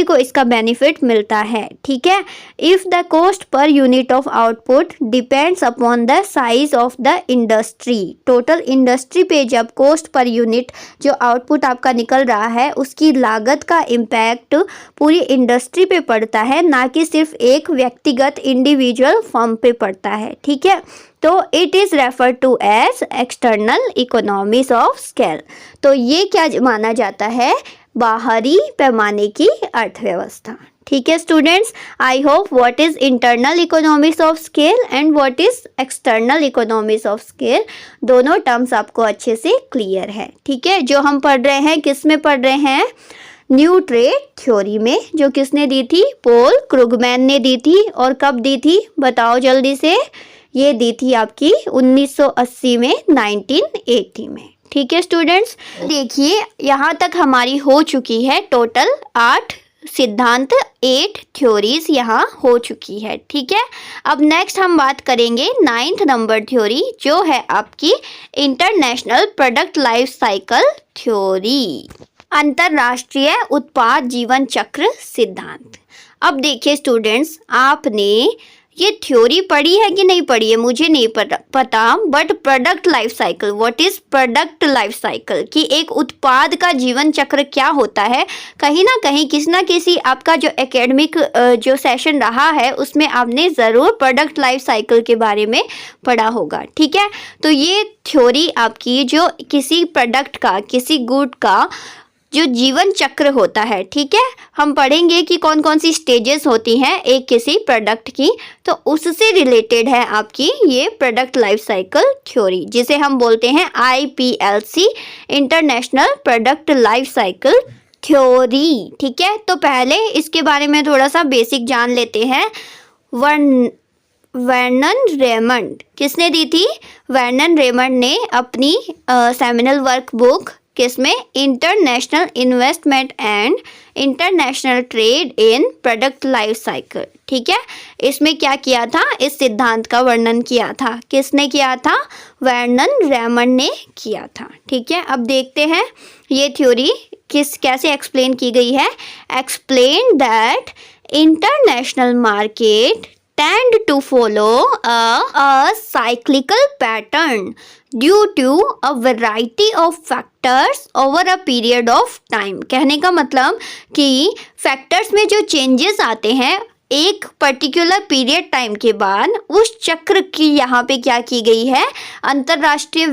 को इसका बेनिफिट मिलता है, ठीक है। If the cost per unit of output depends upon the size of the industry. Total industry पे जब कॉस्ट पर यूनिट जो आउटपुट आपका निकल रहा है उसकी लागत का इम्पैक्ट पूरी इंडस्ट्री पे पड़ता है, ना कि सिर्फ एक व्यक्तिगत इंडिविजुअल फर्म पे पड़ता है, ठीक है। तो it is refer to as external economies of scale. तो ये क्या माना जाता है, बाहरी पैमाने की अर्थव्यवस्था, ठीक है students. I hope what is internal economies of scale and what is external economies of scale, दोनों टर्म्स आपको अच्छे से क्लियर है, ठीक है। जो हम पढ़ रहे हैं किस में पढ़ रहे हैं, न्यू ट्रेड थ्योरी में, जो किसने दी थी, पॉल क्रुगमैन ने दी थी। और कब दी थी बताओ जल्दी से, ये दी थी आपकी 1980 में, 1980 में, ठीक है स्टूडेंट्स। देखिए यहाँ तक हमारी हो चुकी है टोटल 8 सिद्धांत, 8 थ्योरीज यहाँ हो चुकी है, ठीक है। अब नेक्स्ट हम बात करेंगे 9th नंबर थ्योरी, जो है आपकी international product life cycle theory, अंतरराष्ट्रीय उत्पाद जीवन चक्र सिद्धांत। अब देखिए स्टूडेंट्स, आपने ये थ्योरी पढ़ी है कि नहीं पढ़ी है मुझे नहीं पता, but product life cycle, what is product life cycle, कि एक उत्पाद का जीवन चक्र क्या होता है, कहीं ना कहीं किसी ना किसी आपका जो एकेडमिक जो सेशन रहा है उसमें आपने ज़रूर प्रोडक्ट लाइफ साइकिल के बारे में पढ़ा होगा, ठीक है। तो ये थ्योरी आपकी जो किसी प्रोडक्ट का, किसी गुड का जो जीवन चक्र होता है, ठीक है, हम पढ़ेंगे कि कौन कौन सी स्टेजेस होती हैं एक किसी प्रोडक्ट की, तो उससे रिलेटेड है आपकी ये प्रोडक्ट लाइफ साइकिल थ्योरी, जिसे हम बोलते हैं IPLC, international product life cycle theory, ठीक है। तो पहले इसके बारे में थोड़ा सा बेसिक जान लेते हैं। वर्नन रेमंड किसने दी थी, वर्नन रेमंड ने अपनी सेमिनल वर्क बुक किसमें, international investment and international trade in product life cycle, ठीक है। इसमें क्या किया था, इस सिद्धांत का वर्णन किया था, किसने किया था, वर्नन रेमंड ने किया था, ठीक है। अब देखते हैं ये थ्योरी कैसे एक्सप्लेन की गई है। Explain that international market tend to follow a cyclical pattern due to a variety of factors over a period of time। कहने का मतलब कि फैक्टर्स में जो चेंजेस आते हैं एक पर्टिकुलर पीरियड टाइम के बाद, उस चक्र की यहाँ पे क्या की गई है, अंतर्राष्ट्रीय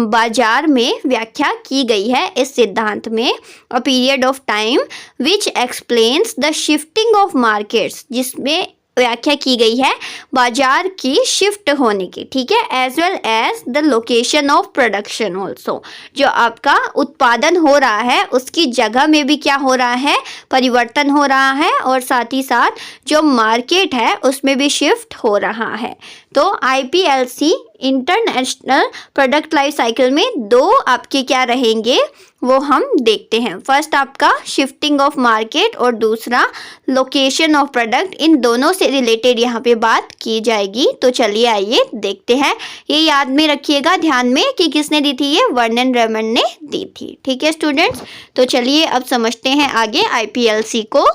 बाजार में व्याख्या की गई है इस सिद्धांत में। A period of time which explains the shifting of markets, जिसमें व्याख्या की गई है बाजार की शिफ्ट होने की, ठीक है, as well as the location of production also, जो आपका उत्पादन हो रहा है उसकी जगह में भी क्या हो रहा है, परिवर्तन हो रहा है, और साथ ही साथ जो मार्केट है उसमें भी शिफ्ट हो रहा है। तो IPLC international product life cycle में 2 आपके क्या रहेंगे वो हम देखते हैं। फर्स्ट आपका शिफ्टिंग ऑफ मार्केट और दूसरा लोकेशन ऑफ प्रोडक्ट, इन दोनों से रिलेटेड यहाँ पे बात की जाएगी। तो चलिए आइए देखते हैं। ये याद में रखिएगा ध्यान में कि किसने दी थी, ये वर्नन रेमंड ने दी थी, ठीक है स्टूडेंट्स। तो चलिए अब समझते हैं आगे IPLC को।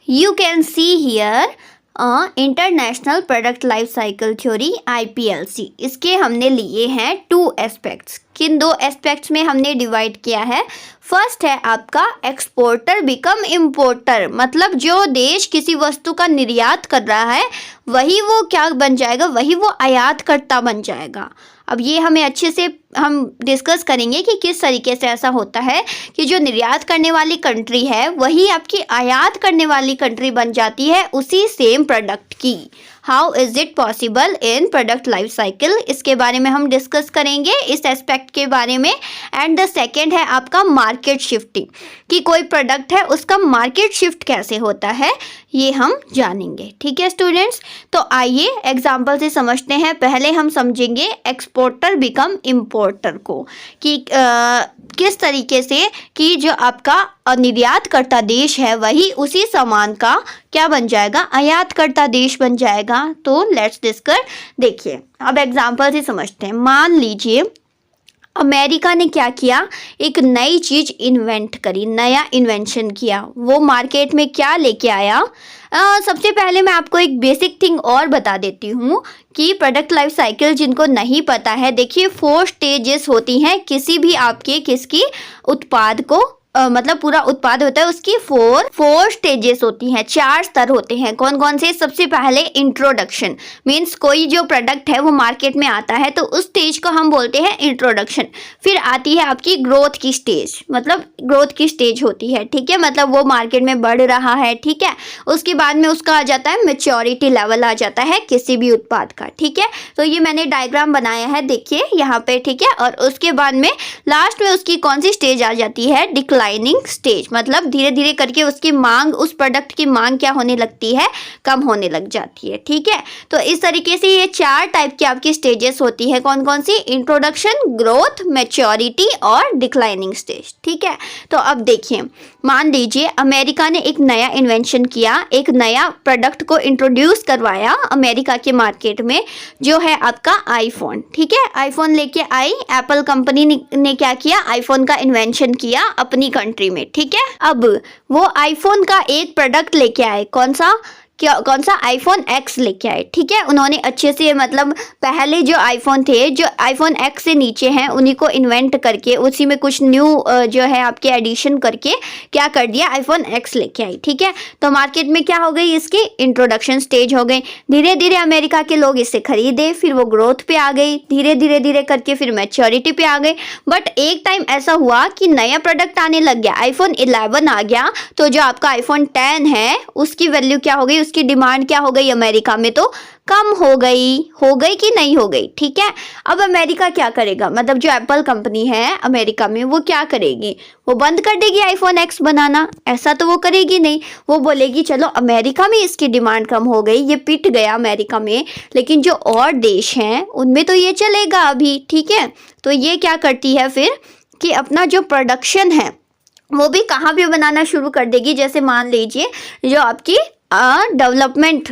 You can see here international product life cycle theory IPLC, इसके हमने लिए हैं 2 एस्पेक्ट्स। किन 2 एस्पेक्ट्स में हमने डिवाइड किया है, फर्स्ट है आपका एक्सपोर्टर बिकम इम्पोर्टर, मतलब जो देश किसी वस्तु का निर्यात कर रहा है वही वो क्या बन जाएगा, वही वो आयातकर्ता बन जाएगा। अब ये हमें अच्छे से हम डिस्कस करेंगे कि किस तरीके से ऐसा होता है कि जो निर्यात करने वाली कंट्री है वही आपकी आयात करने वाली कंट्री बन जाती है उसी सेम प्रोडक्ट की। How is it possible in product life cycle, इसके बारे में हम डिस्कस करेंगे, इस एस्पेक्ट के बारे में। एंड द सेकेंड है आपका मार्केट शिफ्टिंग, कि कोई प्रोडक्ट है उसका मार्केट शिफ्ट कैसे होता है ये हम जानेंगे, ठीक है स्टूडेंट्स। तो आइए एग्जाम्पल से समझते हैं। पहले हम समझेंगे एक्सपोर्टर बिकम इम्पोर्टर। एक्सपोर्टर को कि किस तरीके से कि जो आपका निर्यात करता देश है वही उसी सामान का क्या बन जाएगा, आयात करता देश बन जाएगा। तो लेट्स डिस्कस। देखिए अब एग्जाम्पल से समझते हैं। मान लीजिए अमेरिका ने क्या किया, एक नई चीज़ इन्वेंट करी, नया इन्वेंशन किया। वो मार्केट में क्या लेके आया? सबसे पहले मैं आपको एक बेसिक थिंग और बता देती हूँ कि प्रोडक्ट लाइफ साइकिल जिनको नहीं पता है, देखिए 4 स्टेजेस होती हैं किसी भी आपके किसकी उत्पाद को मतलब पूरा उत्पाद होता है उसकी 4 स्टेजेस होती हैं, 4 स्तर होते हैं। कौन कौन से? सबसे पहले इंट्रोडक्शन, मीन्स कोई जो प्रोडक्ट है वो मार्केट में आता है तो उस स्टेज को हम बोलते हैं इंट्रोडक्शन। फिर आती है आपकी ग्रोथ की स्टेज, मतलब ग्रोथ की स्टेज होती है, ठीक है, मतलब वो मार्केट में बढ़ रहा है, ठीक है। उसके बाद में उसका आ जाता है मैच्योरिटी लेवल आ जाता है किसी भी उत्पाद का, ठीक है। तो ये मैंने डायग्राम बनाया है, देखिए यहाँ पे, ठीक है। और उसके बाद में लास्ट में उसकी कौन सी स्टेज आ जाती है? डिक्लाइनिंग स्टेज, मतलब धीरे धीरे करके उसकी मांग, उस प्रोडक्ट की मांग क्या होने लगती है? कम होने लग जाती है, ठीक है। तो इस तरीके से ये 4 टाइप की आपकी स्टेजेस होती है। कौन कौन सी? इंट्रोडक्शन, ग्रोथ, मैच्योरिटी और डिक्लाइनिंग स्टेज, ठीक है। तो अब देखिए, मान लीजिए अमेरिका ने एक नया इन्वेंशन किया, एक नया प्रोडक्ट को इंट्रोड्यूस करवाया अमेरिका के मार्केट में, जो है आपका आईफोन, ठीक है। आईफोन लेके आई एप्पल कंपनी ने क्या किया? आईफोन का इन्वेंशन किया अपनी कंट्री में, ठीक है। अब वो आईफोन का एक प्रोडक्ट लेके आए, कौन सा आईफोन एक्स लेके आए, ठीक है। उन्होंने अच्छे से, मतलब पहले जो आईफोन थे, जो आईफोन एक्स से नीचे हैं, उन्हीं को इन्वेंट करके उसी में कुछ न्यू जो है आपके एडिशन करके क्या कर दिया? आईफोन एक्स लेके आई, ठीक है। तो मार्केट में क्या हो गई? इसकी इंट्रोडक्शन स्टेज हो गई। धीरे धीरे अमेरिका के लोग इसे खरीदे, फिर वो ग्रोथ पे आ गई, धीरे धीरे धीरे करके फिर मैच्योरिटी पे आ गई। बट एक टाइम ऐसा हुआ कि नया प्रोडक्ट आने लग गया, आईफोन 11 आ गया, तो जो आपका आईफोन 10 है उसकी वैल्यू क्या हो गई? उसकी डिमांड क्या हो गई अमेरिका में? तो कम हो गई कि नहीं हो गई, ठीक है। अब अमेरिका क्या करेगा, मतलब जो एप्पल कंपनी है अमेरिका में, वो क्या करेगी? वो बंद कर देगी आईफोन एक्स बनाना? ऐसा तो वो करेगी नहीं। वो बोलेगी चलो अमेरिका में इसकी डिमांड कम हो गई, ये पिट गया अमेरिका में, लेकिन जो और देश हैं उनमें तो ये चलेगा अभी, ठीक है। तो ये क्या करती है फिर कि अपना जो प्रोडक्शन है वो भी कहाँ पे बनाना शुरू कर देगी। जैसे मान लीजिए जो आपकी डेवलपमेंट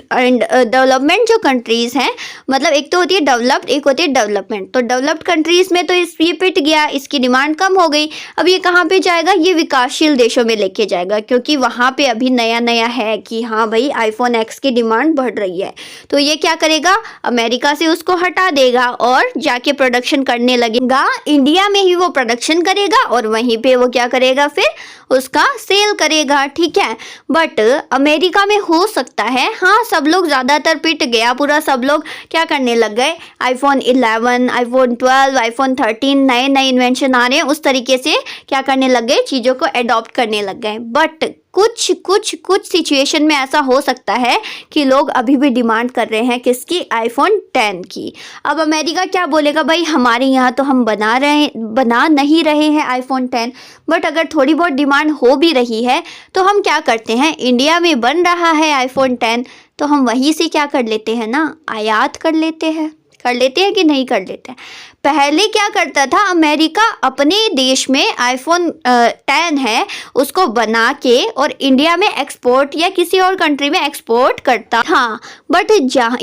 जो कंट्रीज़ हैं, मतलब एक तो होती है डेवलप्ड, एक होती है डेवलपमेंट। तो डेवलप्ड कंट्रीज़ में तो ये पिट गया, इसकी डिमांड कम हो गई। अब ये कहाँ पे जाएगा? ये विकासशील देशों में लेके जाएगा, क्योंकि वहाँ पे अभी नया नया है कि हाँ भाई आईफोन एक्स की डिमांड बढ़ रही है। तो ये क्या करेगा? अमेरिका से उसको हटा देगा और जाके प्रोडक्शन करने लगेगा इंडिया में ही। वो प्रोडक्शन करेगा और वहीं पे वो क्या करेगा? फिर उसका सेल करेगा, ठीक है। बट अमेरिका में हो सकता है, हाँ, सब लोग ज़्यादातर पिट गया पूरा, सब लोग क्या करने लग गए? आईफोन 11, आईफोन 12, आईफोन 13, नए नए इन्वेंशन आ रहे हैं, उस तरीके से क्या करने लग गए? चीज़ों को एडॉप्ट करने लग गए। बट कुछ सिचुएशन में ऐसा हो सकता है कि लोग अभी भी डिमांड कर रहे हैं किसकी? आईफोन 10 की। अब अमेरिका क्या बोलेगा? भाई हमारे यहाँ तो हम बना नहीं रहे हैं आईफोन 10, बट अगर थोड़ी बहुत डिमांड हो भी रही है तो हम क्या करते हैं? इंडिया में बन रहा है आईफोन 10, तो हम वहीं से क्या कर लेते हैं ना? आयात कर लेते हैं कि नहीं कर लेते हैं? पहले क्या करता था अमेरिका? अपने देश में आईफोन 10 है उसको बना के और इंडिया में एक्सपोर्ट या किसी और कंट्री में एक्सपोर्ट करता था। बट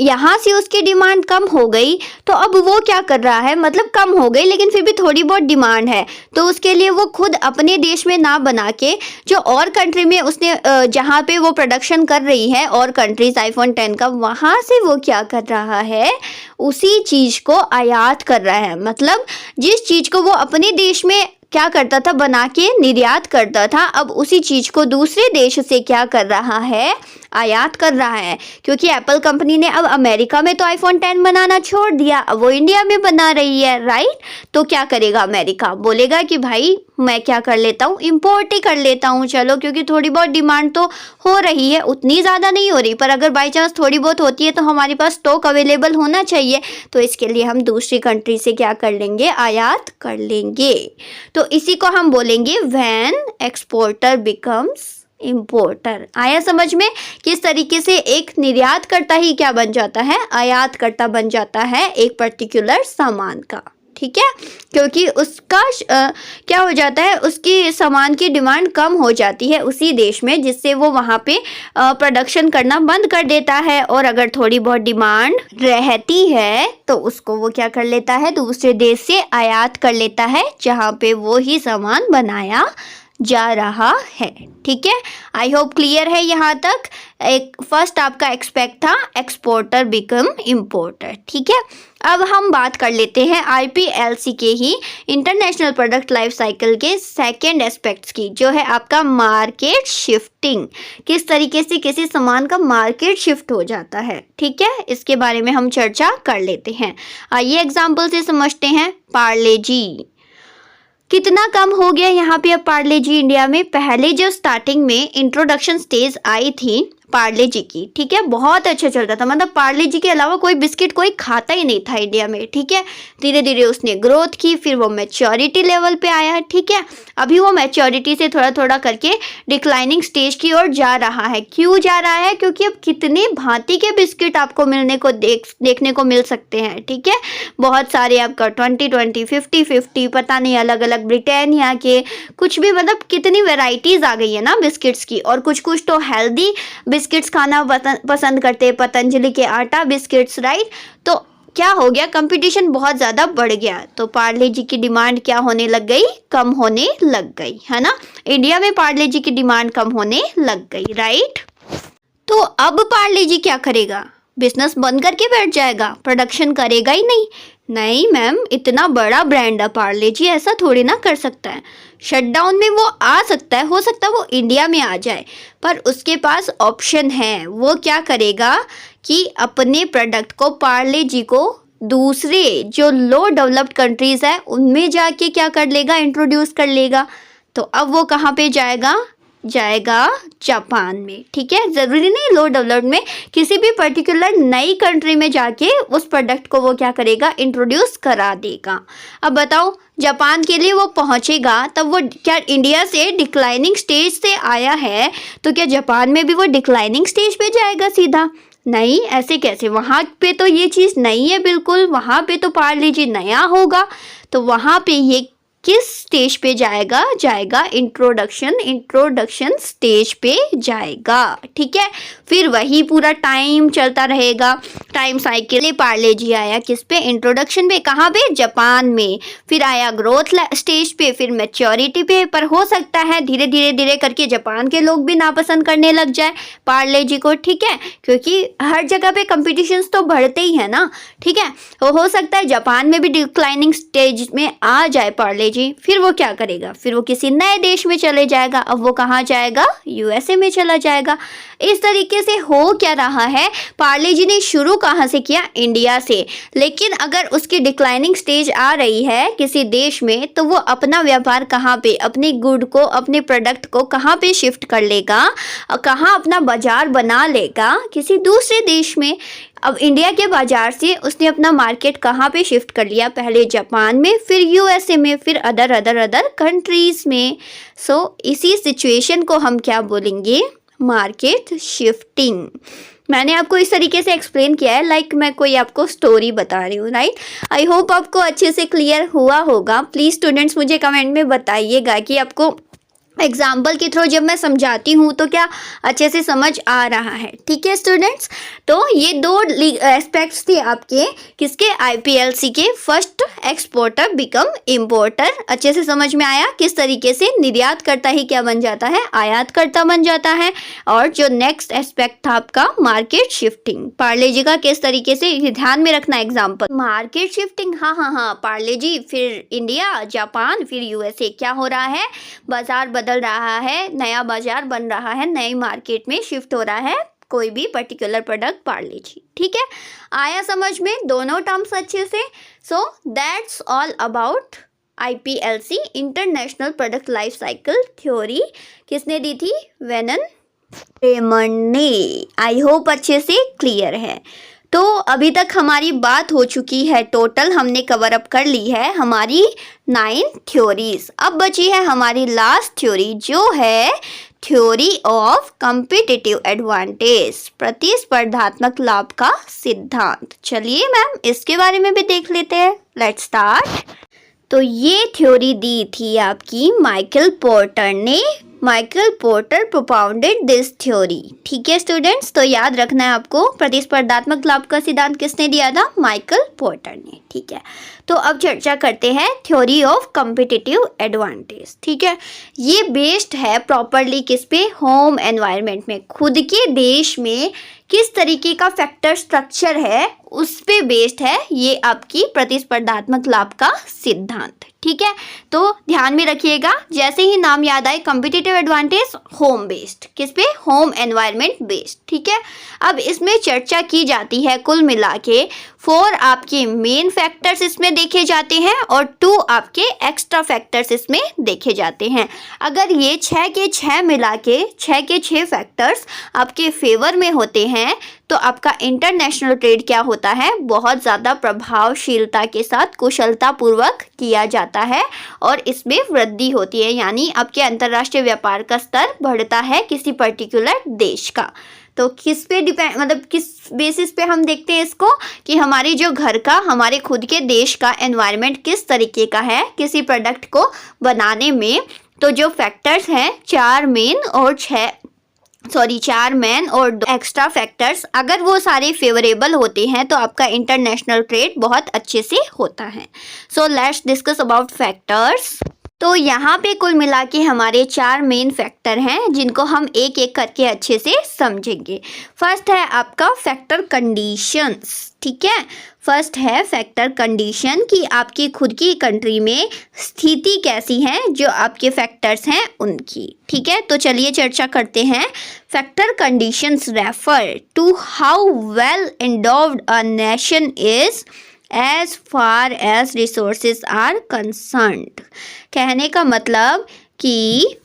यहाँ से उसकी डिमांड कम हो गई, तो अब वो क्या कर रहा है? मतलब कम हो गई लेकिन फिर भी थोड़ी बहुत डिमांड है, तो उसके लिए वो खुद अपने देश में ना बना के जो और कंट्री में उसने जहाँ पे वो प्रोडक्शन कर रही है और कंट्रीज आईफोन 10 का, वहाँ से वो क्या कर रहा है? उसी चीज़ को आयात कर रहा है। मतलब जिस चीज को वो अपने देश में क्या करता था? बना के निर्यात करता था, अब उसी चीज को दूसरे देश से क्या कर रहा है? आयात कर रहा है। क्योंकि एप्पल कंपनी ने अब अमेरिका में तो आईफोन 10 बनाना छोड़ दिया, अब वो इंडिया में बना रही है, राइट। तो क्या करेगा अमेरिका? बोलेगा कि भाई मैं क्या कर लेता हूँ? इंपोर्ट ही कर लेता हूँ, चलो, क्योंकि थोड़ी बहुत डिमांड तो हो रही है, उतनी ज़्यादा नहीं हो रही, पर अगर बाई चांस थोड़ी बहुत होती है तो हमारे पास स्टॉक अवेलेबल होना चाहिए, तो इसके लिए हम दूसरी कंट्री से क्या कर लेंगे? आयात कर लेंगे। तो इसी को हम बोलेंगे व्हेन एक्सपोर्टर बिकम्स इंपोर्टर। आया समझ में? किस तरीके से एक निर्यात करता ही क्या बन जाता है? आयात करता बन जाता है एक पर्टिकुलर सामान का, ठीक है, क्योंकि उसका क्या हो जाता है, उसकी सामान की डिमांड कम हो जाती है उसी देश में, जिससे वो वहाँ पे प्रोडक्शन करना बंद कर देता है। और अगर थोड़ी बहुत डिमांड रहती है तो उसको वो क्या कर लेता है, दूसरे देश से आयात कर लेता है जहाँ पे वो ही सामान बनाया जा रहा है। ठीक है, आई होप क्लियर है यहाँ तक। एक फर्स्ट आपका एक्सपेक्ट था एक्सपोर्टर बिकम इम्पोर्टर। ठीक है, अब हम बात कर लेते हैं IPLC के ही इंटरनेशनल प्रोडक्ट लाइफ साइकिल के सेकेंड एस्पेक्ट्स की, जो है आपका मार्केट शिफ्टिंग। किस तरीके से किसी सामान का मार्केट शिफ्ट हो जाता है। ठीक है, इसके बारे में हम चर्चा कर लेते हैं। आइए एग्जाम्पल से समझते हैं। पार्ले जी कितना कम हो गया यहाँ पे अब पार्ले जी इंडिया में। पहले जो स्टार्टिंग में इंट्रोडक्शन स्टेज आई थी पार्ले जी की, ठीक है, बहुत अच्छा चलता था, मतलब पार्ले जी के अलावा कोई बिस्किट कोई खाता ही नहीं था इंडिया में। ठीक है, धीरे धीरे उसने ग्रोथ की, फिर वो मैच्योरिटी लेवल पे आया। ठीक है, अभी वो मैच्योरिटी से थोड़ा थोड़ा करके डिक्लाइनिंग स्टेज की ओर जा रहा है। क्यों जा रहा है? क्योंकि अब कितने भांति के बिस्किट आपको मिलने को देखने को मिल सकते हैं। ठीक है, बहुत सारे आपका 20-20, 50-50, पता नहीं अलग अलग ब्रिटानिया के कुछ भी, मतलब कितनी वेराइटीज आ गई है ना बिस्किट्स की। और कुछ कुछ तो हेल्दी बिस्किट्स खाना पसंद करते हैं, पतंजलि के आटा बिस्किट्स, राइट। तो क्या हो गया, कंपटीशन बहुत ज़्यादा बढ़ गया, तो पार्ले जी की डिमांड क्या होने लग गई, कम होने लग गई, है ना। इंडिया में पार्ले जी की डिमांड कम होने लग गई, राइट। तो अब पार्ले जी क्या करेगा, बिजनेस बंद करके बैठ जाएगा, प्रोडक्शन करेगा ही नहीं। नहीं मैम, इतना बड़ा ब्रांड है पार्ले जी, ऐसा थोड़ी ना कर सकता है। शटडाउन में वो आ सकता है, हो सकता है वो इंडिया में आ जाए, पर उसके पास ऑप्शन है। वो क्या करेगा कि अपने प्रोडक्ट को, पार्ले जी को, दूसरे जो लो डेवलप्ड कंट्रीज है उनमें जाके क्या कर लेगा, इंट्रोड्यूस कर लेगा। तो अब वो कहाँ पे जाएगा जापान में। ठीक है, ज़रूरी नहीं लो डेवलप्ड में, किसी भी पर्टिकुलर नई कंट्री में जाके उस प्रोडक्ट को वो क्या करेगा, इंट्रोड्यूस करा देगा। अब बताओ, जापान के लिए वो पहुंचेगा, तब वो क्या इंडिया से डिक्लाइनिंग स्टेज से आया है, तो क्या जापान में भी वो डिक्लाइनिंग स्टेज पे जाएगा सीधा? नहीं, ऐसे कैसे, वहाँ पे तो ये चीज़ नहीं है बिल्कुल, वहाँ पे तो पार्ले जी नया होगा, तो वहाँ पे ये किस स्टेज पे जाएगा इंट्रोडक्शन स्टेज पे जाएगा। ठीक है, फिर वही पूरा टाइम चलता रहेगा, टाइम साइकिल। पार्ले जी आया किस पे, इंट्रोडक्शन पे, कहाँ पे, जापान में, फिर आया ग्रोथ स्टेज पे, फिर मैच्योरिटी पे। पर हो सकता है धीरे धीरे करके जापान के लोग भी नापसंद करने लग जाए पार्ले जी को। ठीक है, क्योंकि हर जगह पे कंपटीशंस तो बढ़ते ही है ना। ठीक है, तो हो सकता है जापान में भी डिक्लाइनिंग स्टेज में आ जाए पार्ले जी। फिर वो क्या करेगा, फिर वो किसी नए देश में चले जाएगा। अब वो कहाँ जाएगा, USA में चला जाएगा। इस तरीके से हो क्या रहा है, पार्ले जी ने शुरू कहाँ से किया, इंडिया से। लेकिन अगर उसकी डिक्लाइनिंग स्टेज आ रही है किसी देश में, तो वो अपना व्यापार कहाँ पे, अपने गुड को, अपने प्रोडक्ट को कहाँ पे शिफ्ट कर लेगा, कहाँ अपना बाजार बना लेगा, किसी दूसरे देश में। अब इंडिया के बाजार से उसने अपना मार्केट कहाँ पे शिफ्ट कर लिया, पहले जापान में, फिर USA में, फिर अदर कंट्रीज में। सो इसी सिचुएशन को हम क्या बोलेंगे, मार्केट शिफ्टिंग। मैंने आपको इस तरीके से एक्सप्लेन किया है, लाइक मैं कोई आपको स्टोरी बता रही हूँ, राइट। आई होप आपको अच्छे से क्लियर हुआ होगा। प्लीज़ स्टूडेंट्स मुझे कमेंट में बताइएगा कि आपको एग्जाम्पल के थ्रू जब मैं समझाती हूँ तो क्या अच्छे से समझ आ रहा है। ठीक है स्टूडेंट्स, तो ये दो एस्पेक्ट्स थे आपके किसके, IPLC के। फर्स्ट, एक्सपोर्टर बिकम इम्पोर्टर, अच्छे से समझ में आया किस तरीके से निर्यात करता ही क्या बन जाता है, आयात करता बन जाता है। और जो नेक्स्ट एस्पेक्ट था आपका मार्केट शिफ्टिंग, पार्ले जी का किस तरीके से ध्यान में रखना एग्जाम्पल, मार्केट शिफ्टिंग। हाँ, पार्ले जी, फिर इंडिया, जापान, फिर USA, क्या हो रहा है, बाजार बदल रहा है, नया बाजार बन रहा है, नई मार्केट में शिफ्ट हो रहा है कोई भी पर्टिकुलर प्रोडक्ट पार्ले जी। ठीक है, आया समझ में दोनों टर्म्स अच्छे से। So that's all about IPLC, international product life cycle theory. किसने दी थी, वेनन रेमंड ने। आई होप अच्छे से क्लियर है। तो अभी तक हमारी बात हो चुकी है, टोटल हमने कवर अप कर ली है हमारी 9 थ्योरीज। अब बची है हमारी लास्ट थ्योरी, जो है थ्योरी ऑफ कॉम्पिटिटिव एडवांटेज, प्रतिस्पर्धात्मक लाभ का सिद्धांत। चलिए मैम इसके बारे में भी देख लेते हैं। Let's start. तो ये थ्योरी दी थी आपकी माइकल पोर्टर ने। Michael porter propounded this theory. ठीक है स्टूडेंट्स, तो याद रखना है आपको, प्रतिस्पर्धात्मक लाभ का सिद्धांत किसने दिया था? माइकल पोर्टर ने। ठीक है, तो अब चर्चा करते हैं थ्योरी ऑफ कॉम्पिटिटिव एडवांटेज। ठीक है, ये बेस्ड है प्रॉपरली किस पे? होम एनवायरनमेंट में, खुद के देश में किस तरीके का फैक्टर स्ट्रक्चर है उस पे बेस्ड है ये आपकी प्रतिस्पर्धात्मक लाभ का सिद्धांत। ठीक है, तो ध्यान में रखिएगा, जैसे ही नाम याद आए, कॉम्पिटिटिव एडवांटेज होम बेस्ड, किस पे? Home environment based. ठीक है, अब इसमें चर्चा की जाती है कुल मिला के 4 आपके मेन फैक्टर्स इसमें देखे जाते हैं और 2 आपके एक्स्ट्रा फैक्टर्स इसमें देखे जाते हैं। अगर ये 6 के 6 मिला के 6 के 6 फैक्टर्स आपके फेवर में होते हैं तो आपका इंटरनेशनल ट्रेड क्या होता है? बहुत ज़्यादा प्रभावशीलता के साथ कुशलतापूर्वक किया जाता है और इसमें वृद्धि होती है, यानी आपके अंतर्राष्ट्रीय व्यापार का स्तर बढ़ता है किसी पर्टिकुलर देश का। तो किस पे डिपेंड, मतलब किस बेसिस पे हम देखते हैं इसको, कि हमारे जो घर का, हमारे खुद के देश का एनवायरनमेंट किस तरीके का है किसी प्रोडक्ट को बनाने में। तो जो फैक्टर्स हैं 4 मेन और 4 मैन और 2 एक्स्ट्रा फैक्टर्स, अगर वो सारे फेवरेबल होते हैं तो आपका इंटरनेशनल ट्रेड बहुत अच्छे से होता है। So let's discuss about factors. तो यहाँ पे कुल मिला के हमारे 4 मेन फैक्टर हैं जिनको हम एक एक करके अच्छे से समझेंगे। फर्स्ट है आपका फैक्टर कंडीशंस। ठीक है, फर्स्ट है फैक्टर कंडीशन कि आपकी खुद की कंट्री में स्थिति कैसी है जो आपके फैक्टर्स हैं उनकी। ठीक है, तो चलिए चर्चा करते हैं। Factor conditions refer to how well endowed a nation is as far as resources are concerned। कहने का मतलब कि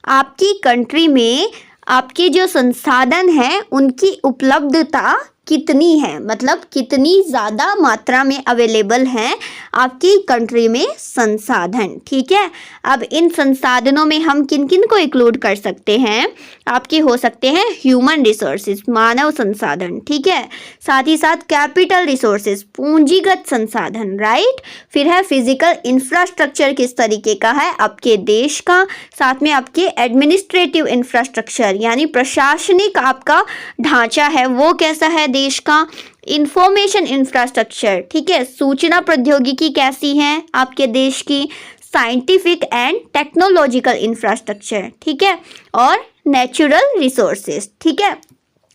आपकी कंट्री में आपके जो संसाधन हैं उनकी उपलब्धता कितनी है, मतलब कितनी ज़्यादा मात्रा में अवेलेबल हैं आपकी कंट्री में संसाधन। ठीक है, अब इन संसाधनों में हम किन किन को इंक्लूड कर सकते हैं? आपके हो सकते हैं ह्यूमन रिसोर्सेज, मानव संसाधन। ठीक है, साथ ही साथ कैपिटल रिसोर्सेज, पूंजीगत संसाधन, राइट। फिर है फिजिकल इंफ्रास्ट्रक्चर, किस तरीके का है आपके देश का। साथ में आपके एडमिनिस्ट्रेटिव इंफ्रास्ट्रक्चर, यानी प्रशासनिक आपका ढांचा है वो कैसा है देश का। इंफॉर्मेशन इंफ्रास्ट्रक्चर, ठीक है, सूचना प्रौद्योगिकी कैसी है आपके देश की। साइंटिफिक एंड टेक्नोलॉजिकल इंफ्रास्ट्रक्चर, ठीक है, और नेचुरल रिसोर्सेज, ठीक है,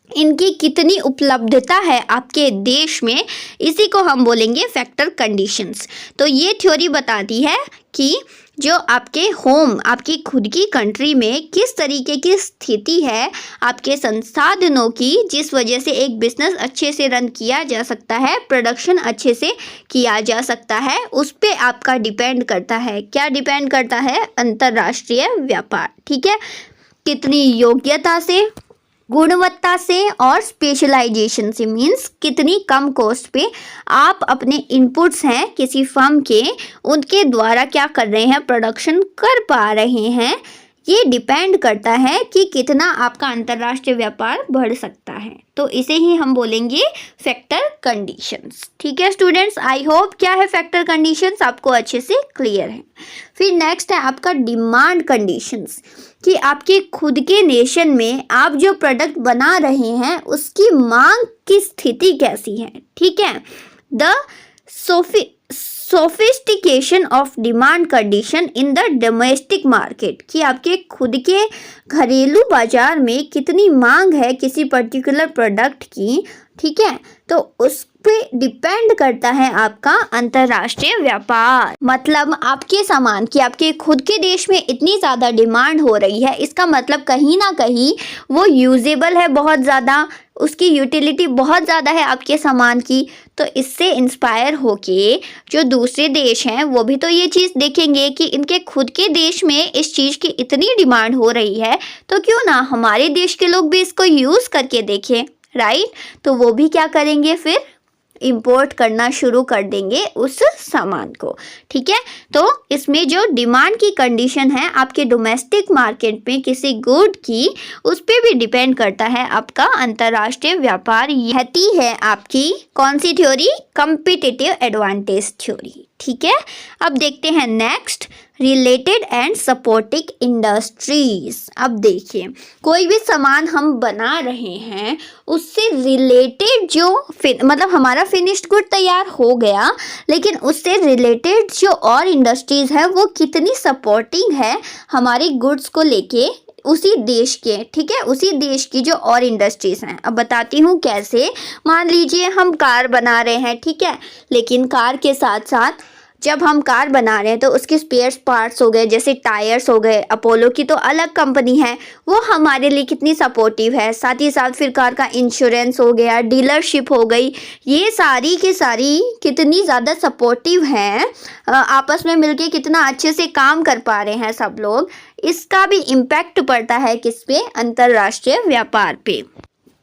इनकी कितनी उपलब्धता है आपके देश में, इसी को हम बोलेंगे फैक्टर कंडीशंस। तो ये थ्योरी बताती है कि जो आपके होम, आपकी खुद की कंट्री में किस तरीके की स्थिति है आपके संसाधनों की, जिस वजह से एक बिजनेस अच्छे से रन किया जा सकता है, प्रोडक्शन अच्छे से किया जा सकता है, उस पे आपका डिपेंड करता है। क्या डिपेंड करता है? अंतर्राष्ट्रीय व्यापार। ठीक है, कितनी योग्यता से, गुणवत्ता से और स्पेशलाइजेशन से, मीन्स कितनी कम कॉस्ट पे आप अपने इनपुट्स हैं किसी फर्म के, उनके द्वारा क्या कर रहे हैं, प्रोडक्शन कर पा रहे हैं। ये डिपेंड करता है कि कितना आपका अंतर्राष्ट्रीय व्यापार बढ़ सकता है। तो इसे ही हम बोलेंगे फैक्टर कंडीशंस। ठीक है स्टूडेंट्स, आई होप क्या है फैक्टर कंडीशंस आपको अच्छे से क्लियर है। फिर नेक्स्ट है आपका डिमांड कंडीशंस, कि आपके खुद के नेशन में आप जो प्रोडक्ट बना रहे हैं उसकी मांग की स्थिति कैसी है। ठीक है, the sophistication of demand condition in the domestic market, कि आपके खुद के घरेलू बाजार में कितनी मांग है किसी पर्टिकुलर प्रोडक्ट की। ठीक है, तो उस पे डिपेंड करता है आपका अंतर्राष्ट्रीय व्यापार। मतलब आपके सामान की आपके खुद के देश में इतनी ज़्यादा डिमांड हो रही है, इसका मतलब कहीं ना कहीं वो यूजेबल है बहुत ज़्यादा, उसकी यूटिलिटी बहुत ज़्यादा है आपके सामान की। तो इससे इंस्पायर होके जो दूसरे देश हैं वो भी तो ये चीज़ देखेंगे कि इनके खुद के देश में इस चीज़ की इतनी डिमांड हो रही है, तो क्यों ना हमारे देश के लोग भी इसको यूज़ करके देखें, राइट। तो वो भी क्या करेंगे, फिर इंपोर्ट करना शुरू कर देंगे उस सामान को। ठीक है, तो इसमें जो डिमांड की कंडीशन है आपके डोमेस्टिक मार्केट में किसी गुड की, उस पर भी डिपेंड करता है आपका अंतर्राष्ट्रीय व्यापार। यही है आपकी कौन सी थ्योरी? Competitive advantage theory. ठीक है, अब देखते हैं next, related and supporting industries. अब देखिए, कोई भी सामान हम बना रहे हैं उससे रिलेटेड जो मतलब हमारा फिनिश्ड गुड तैयार हो गया, लेकिन उससे रिलेटेड जो और इंडस्ट्रीज है वो कितनी सपोर्टिंग है हमारे गुड्स को लेके उसी देश के। ठीक है, उसी देश की जो और इंडस्ट्रीज हैं। अब बताती हूँ कैसे। मान लीजिए हम कार बना रहे हैं, ठीक है, लेकिन कार के साथ साथ जब हम कार बना रहे हैं तो उसके स्पेयर पार्ट्स हो गए, जैसे टायर्स हो गए, अपोलो की तो अलग कंपनी है, वो हमारे लिए कितनी सपोर्टिव है। साथ ही साथ फिर कार का इंश्योरेंस हो गया, डीलरशिप हो गई, ये सारी की सारी कितनी ज़्यादा सपोर्टिव हैं, आपस में मिलके कितना अच्छे से काम कर पा रहे हैं सब लोग। इसका भी इम्पैक्ट पड़ता है किस पे? अंतर्राष्ट्रीय व्यापार पे,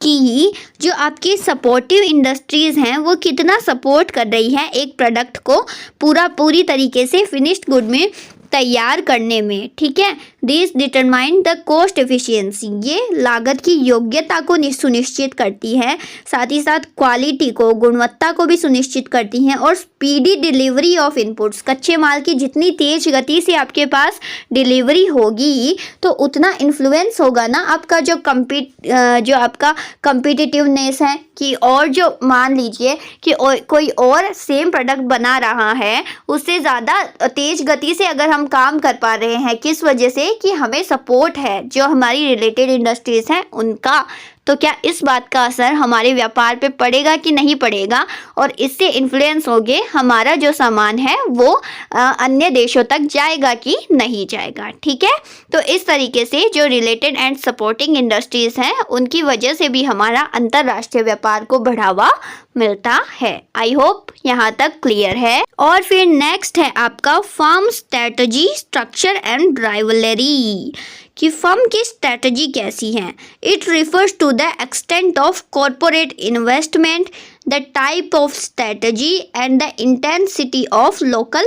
कि जो आपकी सपोर्टिव इंडस्ट्रीज हैं वो कितना सपोर्ट कर रही है एक प्रोडक्ट को पूरी तरीके से फिनिश्ड गुड में तैयार करने में। ठीक है, this determine the cost efficiency, ये लागत की योग्यता को सुनिश्चित करती है, साथ ही साथ क्वालिटी को, गुणवत्ता को भी सुनिश्चित करती हैं, और स्पीडी डिलीवरी ऑफ इनपुट्स, कच्चे माल की जितनी तेज गति से आपके पास डिलीवरी होगी तो उतना इन्फ्लुएंस होगा ना आपका जो आपका कम्पिटिटिवनेस है। कि और जो मान लीजिए कि कोई और सेम प्रोडक्ट बना रहा है, उससे ज़्यादा तेज गति से अगर हम काम कर पा रहे हैं, किस वजह से? कि हमें सपोर्ट है जो हमारी रिलेटेड इंडस्ट्रीज़ हैं उनका, तो क्या इस बात का असर हमारे व्यापार पे पड़ेगा कि नहीं पड़ेगा? और इससे इन्फ्लुएंस होगे हमारा जो सामान है वो अन्य देशों तक जाएगा कि नहीं जाएगा। ठीक है, तो इस तरीके से जो रिलेटेड एंड सपोर्टिंग इंडस्ट्रीज़ हैं उनकी वजह से भी हमारा अंतर्राष्ट्रीय व्यापार को बढ़ावा मिलता है। आई होप यहाँ तक क्लियर है। और फिर नेक्स्ट है आपका firm strategy, structure and rivalry, कि फर्म की स्ट्रेटजी कैसी है। It refers to the extent of corporate investment, the type of strategy and the intensity of local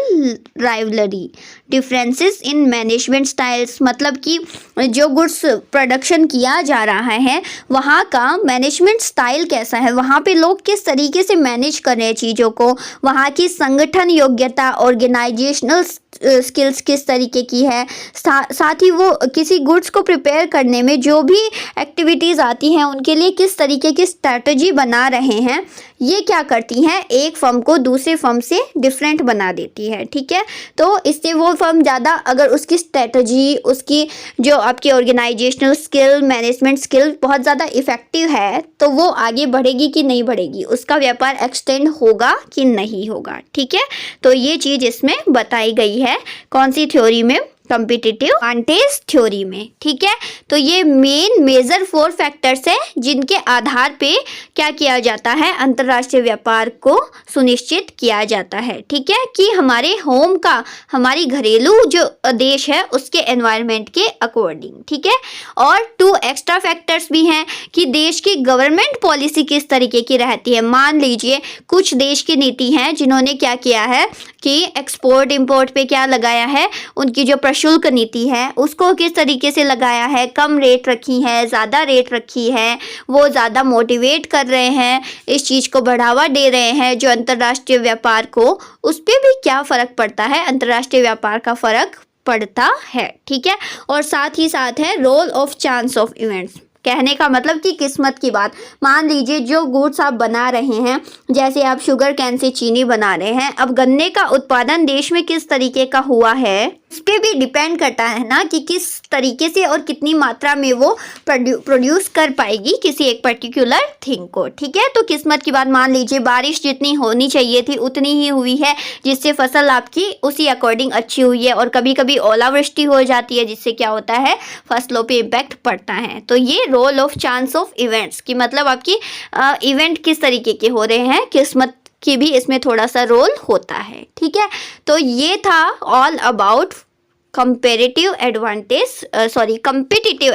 rivalry, differences in management styles, मतलब कि जो गुड्स प्रोडक्शन किया जा रहा है वहाँ का मैनेजमेंट स्टाइल कैसा है, वहाँ पे लोग किस तरीके से मैनेज कर रहे हैं चीज़ों को, वहाँ की संगठन योग्यता, ऑर्गेनाइजेशनल स्किल्स किस तरीके की है, साथ ही वो किसी गुड्स को प्रिपेयर करने में जो भी एक्टिविटीज़ आती हैं उनके लिए किस तरीके की स्ट्रैटेजी बना रहे हैं। ये क्या करती हैं? एक फर्म को दूसरे फर्म से डिफरेंट बना देती है। ठीक है, तो इससे वो फर्म ज़्यादा, अगर उसकी स्ट्रैटेजी, उसकी जो आपकी ऑर्गेनाइजेशनल स्किल, मैनेजमेंट स्किल बहुत ज़्यादा इफ़ेक्टिव है तो वो आगे बढ़ेगी कि नहीं बढ़ेगी, उसका व्यापार एक्सटेंड होगा कि नहीं होगा। ठीक है, तो ये चीज़ इसमें बताई गई है कौन सी थ्योरी में? कॉम्पिटिटिव एडवांटेज थ्योरी में। ठीक है, तो ये मेजर 4 फैक्टर्स है जिनके आधार पे क्या किया जाता है? अंतर्राष्ट्रीय व्यापार को सुनिश्चित किया जाता है। ठीक है, कि हमारे होम का, हमारी घरेलू जो देश है उसके एनवायरनमेंट के अकॉर्डिंग। ठीक है, और 2 एक्स्ट्रा फैक्टर्स भी हैं कि देश की गवर्नमेंट पॉलिसी किस तरीके की रहती है। मान लीजिए कुछ देश की नीति हैं जिन्होंने क्या किया है कि एक्सपोर्ट इंपोर्ट पे क्या लगाया है, उनकी जो शुल्क नीति है उसको किस तरीके से लगाया है, कम रेट रखी है, ज़्यादा रेट रखी है, वो ज़्यादा मोटिवेट कर रहे हैं, इस चीज़ को बढ़ावा दे रहे हैं जो अंतर्राष्ट्रीय व्यापार को, उस पर भी क्या फ़र्क पड़ता है? अंतर्राष्ट्रीय व्यापार का फ़र्क पड़ता है। ठीक है, और साथ ही साथ है role of chance of events, कहने का मतलब कि किस्मत की बात। मान लीजिए जो गुड्स आप बना रहे हैं, जैसे आप शुगर कैन से चीनी बना रहे हैं, अब गन्ने का उत्पादन देश में किस तरीके का हुआ है इस पर भी डिपेंड करता है ना कि किस तरीके से और कितनी मात्रा में वो प्रोड्यूस कर पाएगी किसी एक पर्टिकुलर थिंग को। ठीक है, तो किस्मत की बात, मान लीजिए बारिश जितनी होनी चाहिए थी उतनी ही हुई है, जिससे फसल आपकी उसी अकॉर्डिंग अच्छी हुई है, और कभी कभी ओलावृष्टि हो जाती है जिससे क्या होता है? फसलों पे इम्पैक्ट पड़ता है। तो ये role of chance of events की मतलब आपकी इवेंट किस तरीके के हो रहे हैं, किस्मत की भी इसमें थोड़ा सा रोल होता है। ठीक है, तो ये था all about competitive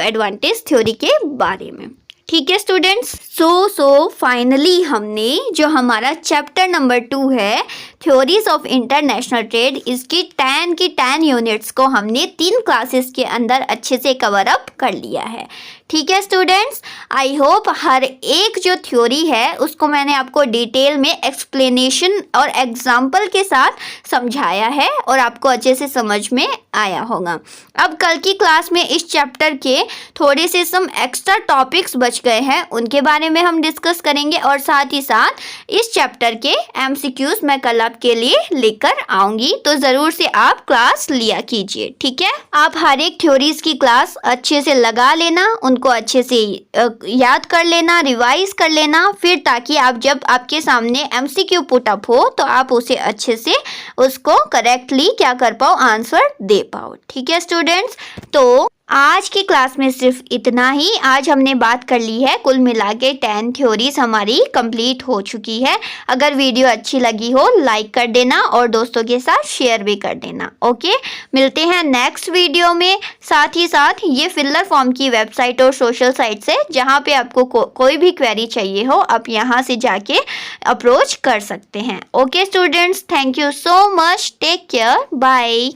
advantage theory के बारे में। ठीक है स्टूडेंट्स। सो फाइनली हमने जो हमारा चैप्टर नंबर 2 है थ्योरीज ऑफ इंटरनेशनल ट्रेड, इसकी 10 की 10 यूनिट्स को हमने 3 क्लासेस के अंदर अच्छे से कवर अप कर लिया है। ठीक है स्टूडेंट्स, आई होप हर एक जो थ्योरी है उसको मैंने आपको डिटेल में एक्सप्लेनेशन और एग्जाम्पल के साथ समझाया है और आपको अच्छे से समझ में आया होगा। अब कल की क्लास में इस चैप्टर के थोड़े से सम एक्स्ट्रा टॉपिक्स बच गए हैं, उनके बारे में हम डिस्कस करेंगे और साथ ही साथ इस चैप्टर के एमसीक्यूज मैं कल आपके लिए लेकर आऊंगी, तो ज़रूर से आप क्लास लिया कीजिए। ठीक है, आप हर एक थ्योरीज की क्लास अच्छे से लगा लेना, उनको अच्छे से याद कर लेना, रिवाइज कर लेना, फिर ताकि आप जब आपके सामने एमसीक्यू पुट अप हो तो आप उसे अच्छे से उसको करेक्टली क्या कर पाओ, आंसर दे पाओ। ठीक है स्टूडेंट्स, तो आज की क्लास में सिर्फ इतना ही। आज हमने बात कर ली है, कुल मिला के 10 थ्योरीज हमारी कंप्लीट हो चुकी है। अगर वीडियो अच्छी लगी हो लाइक कर देना और दोस्तों के साथ शेयर भी कर देना। ओके, मिलते हैं नेक्स्ट वीडियो में। साथ ही साथ ये फिलर फॉर्म की वेबसाइट और सोशल साइट से जहाँ पे आपको कोई भी क्वेरी चाहिए हो आप यहाँ से जाके अप्रोच कर सकते हैं। Okay students, thank you so much, take care, bye.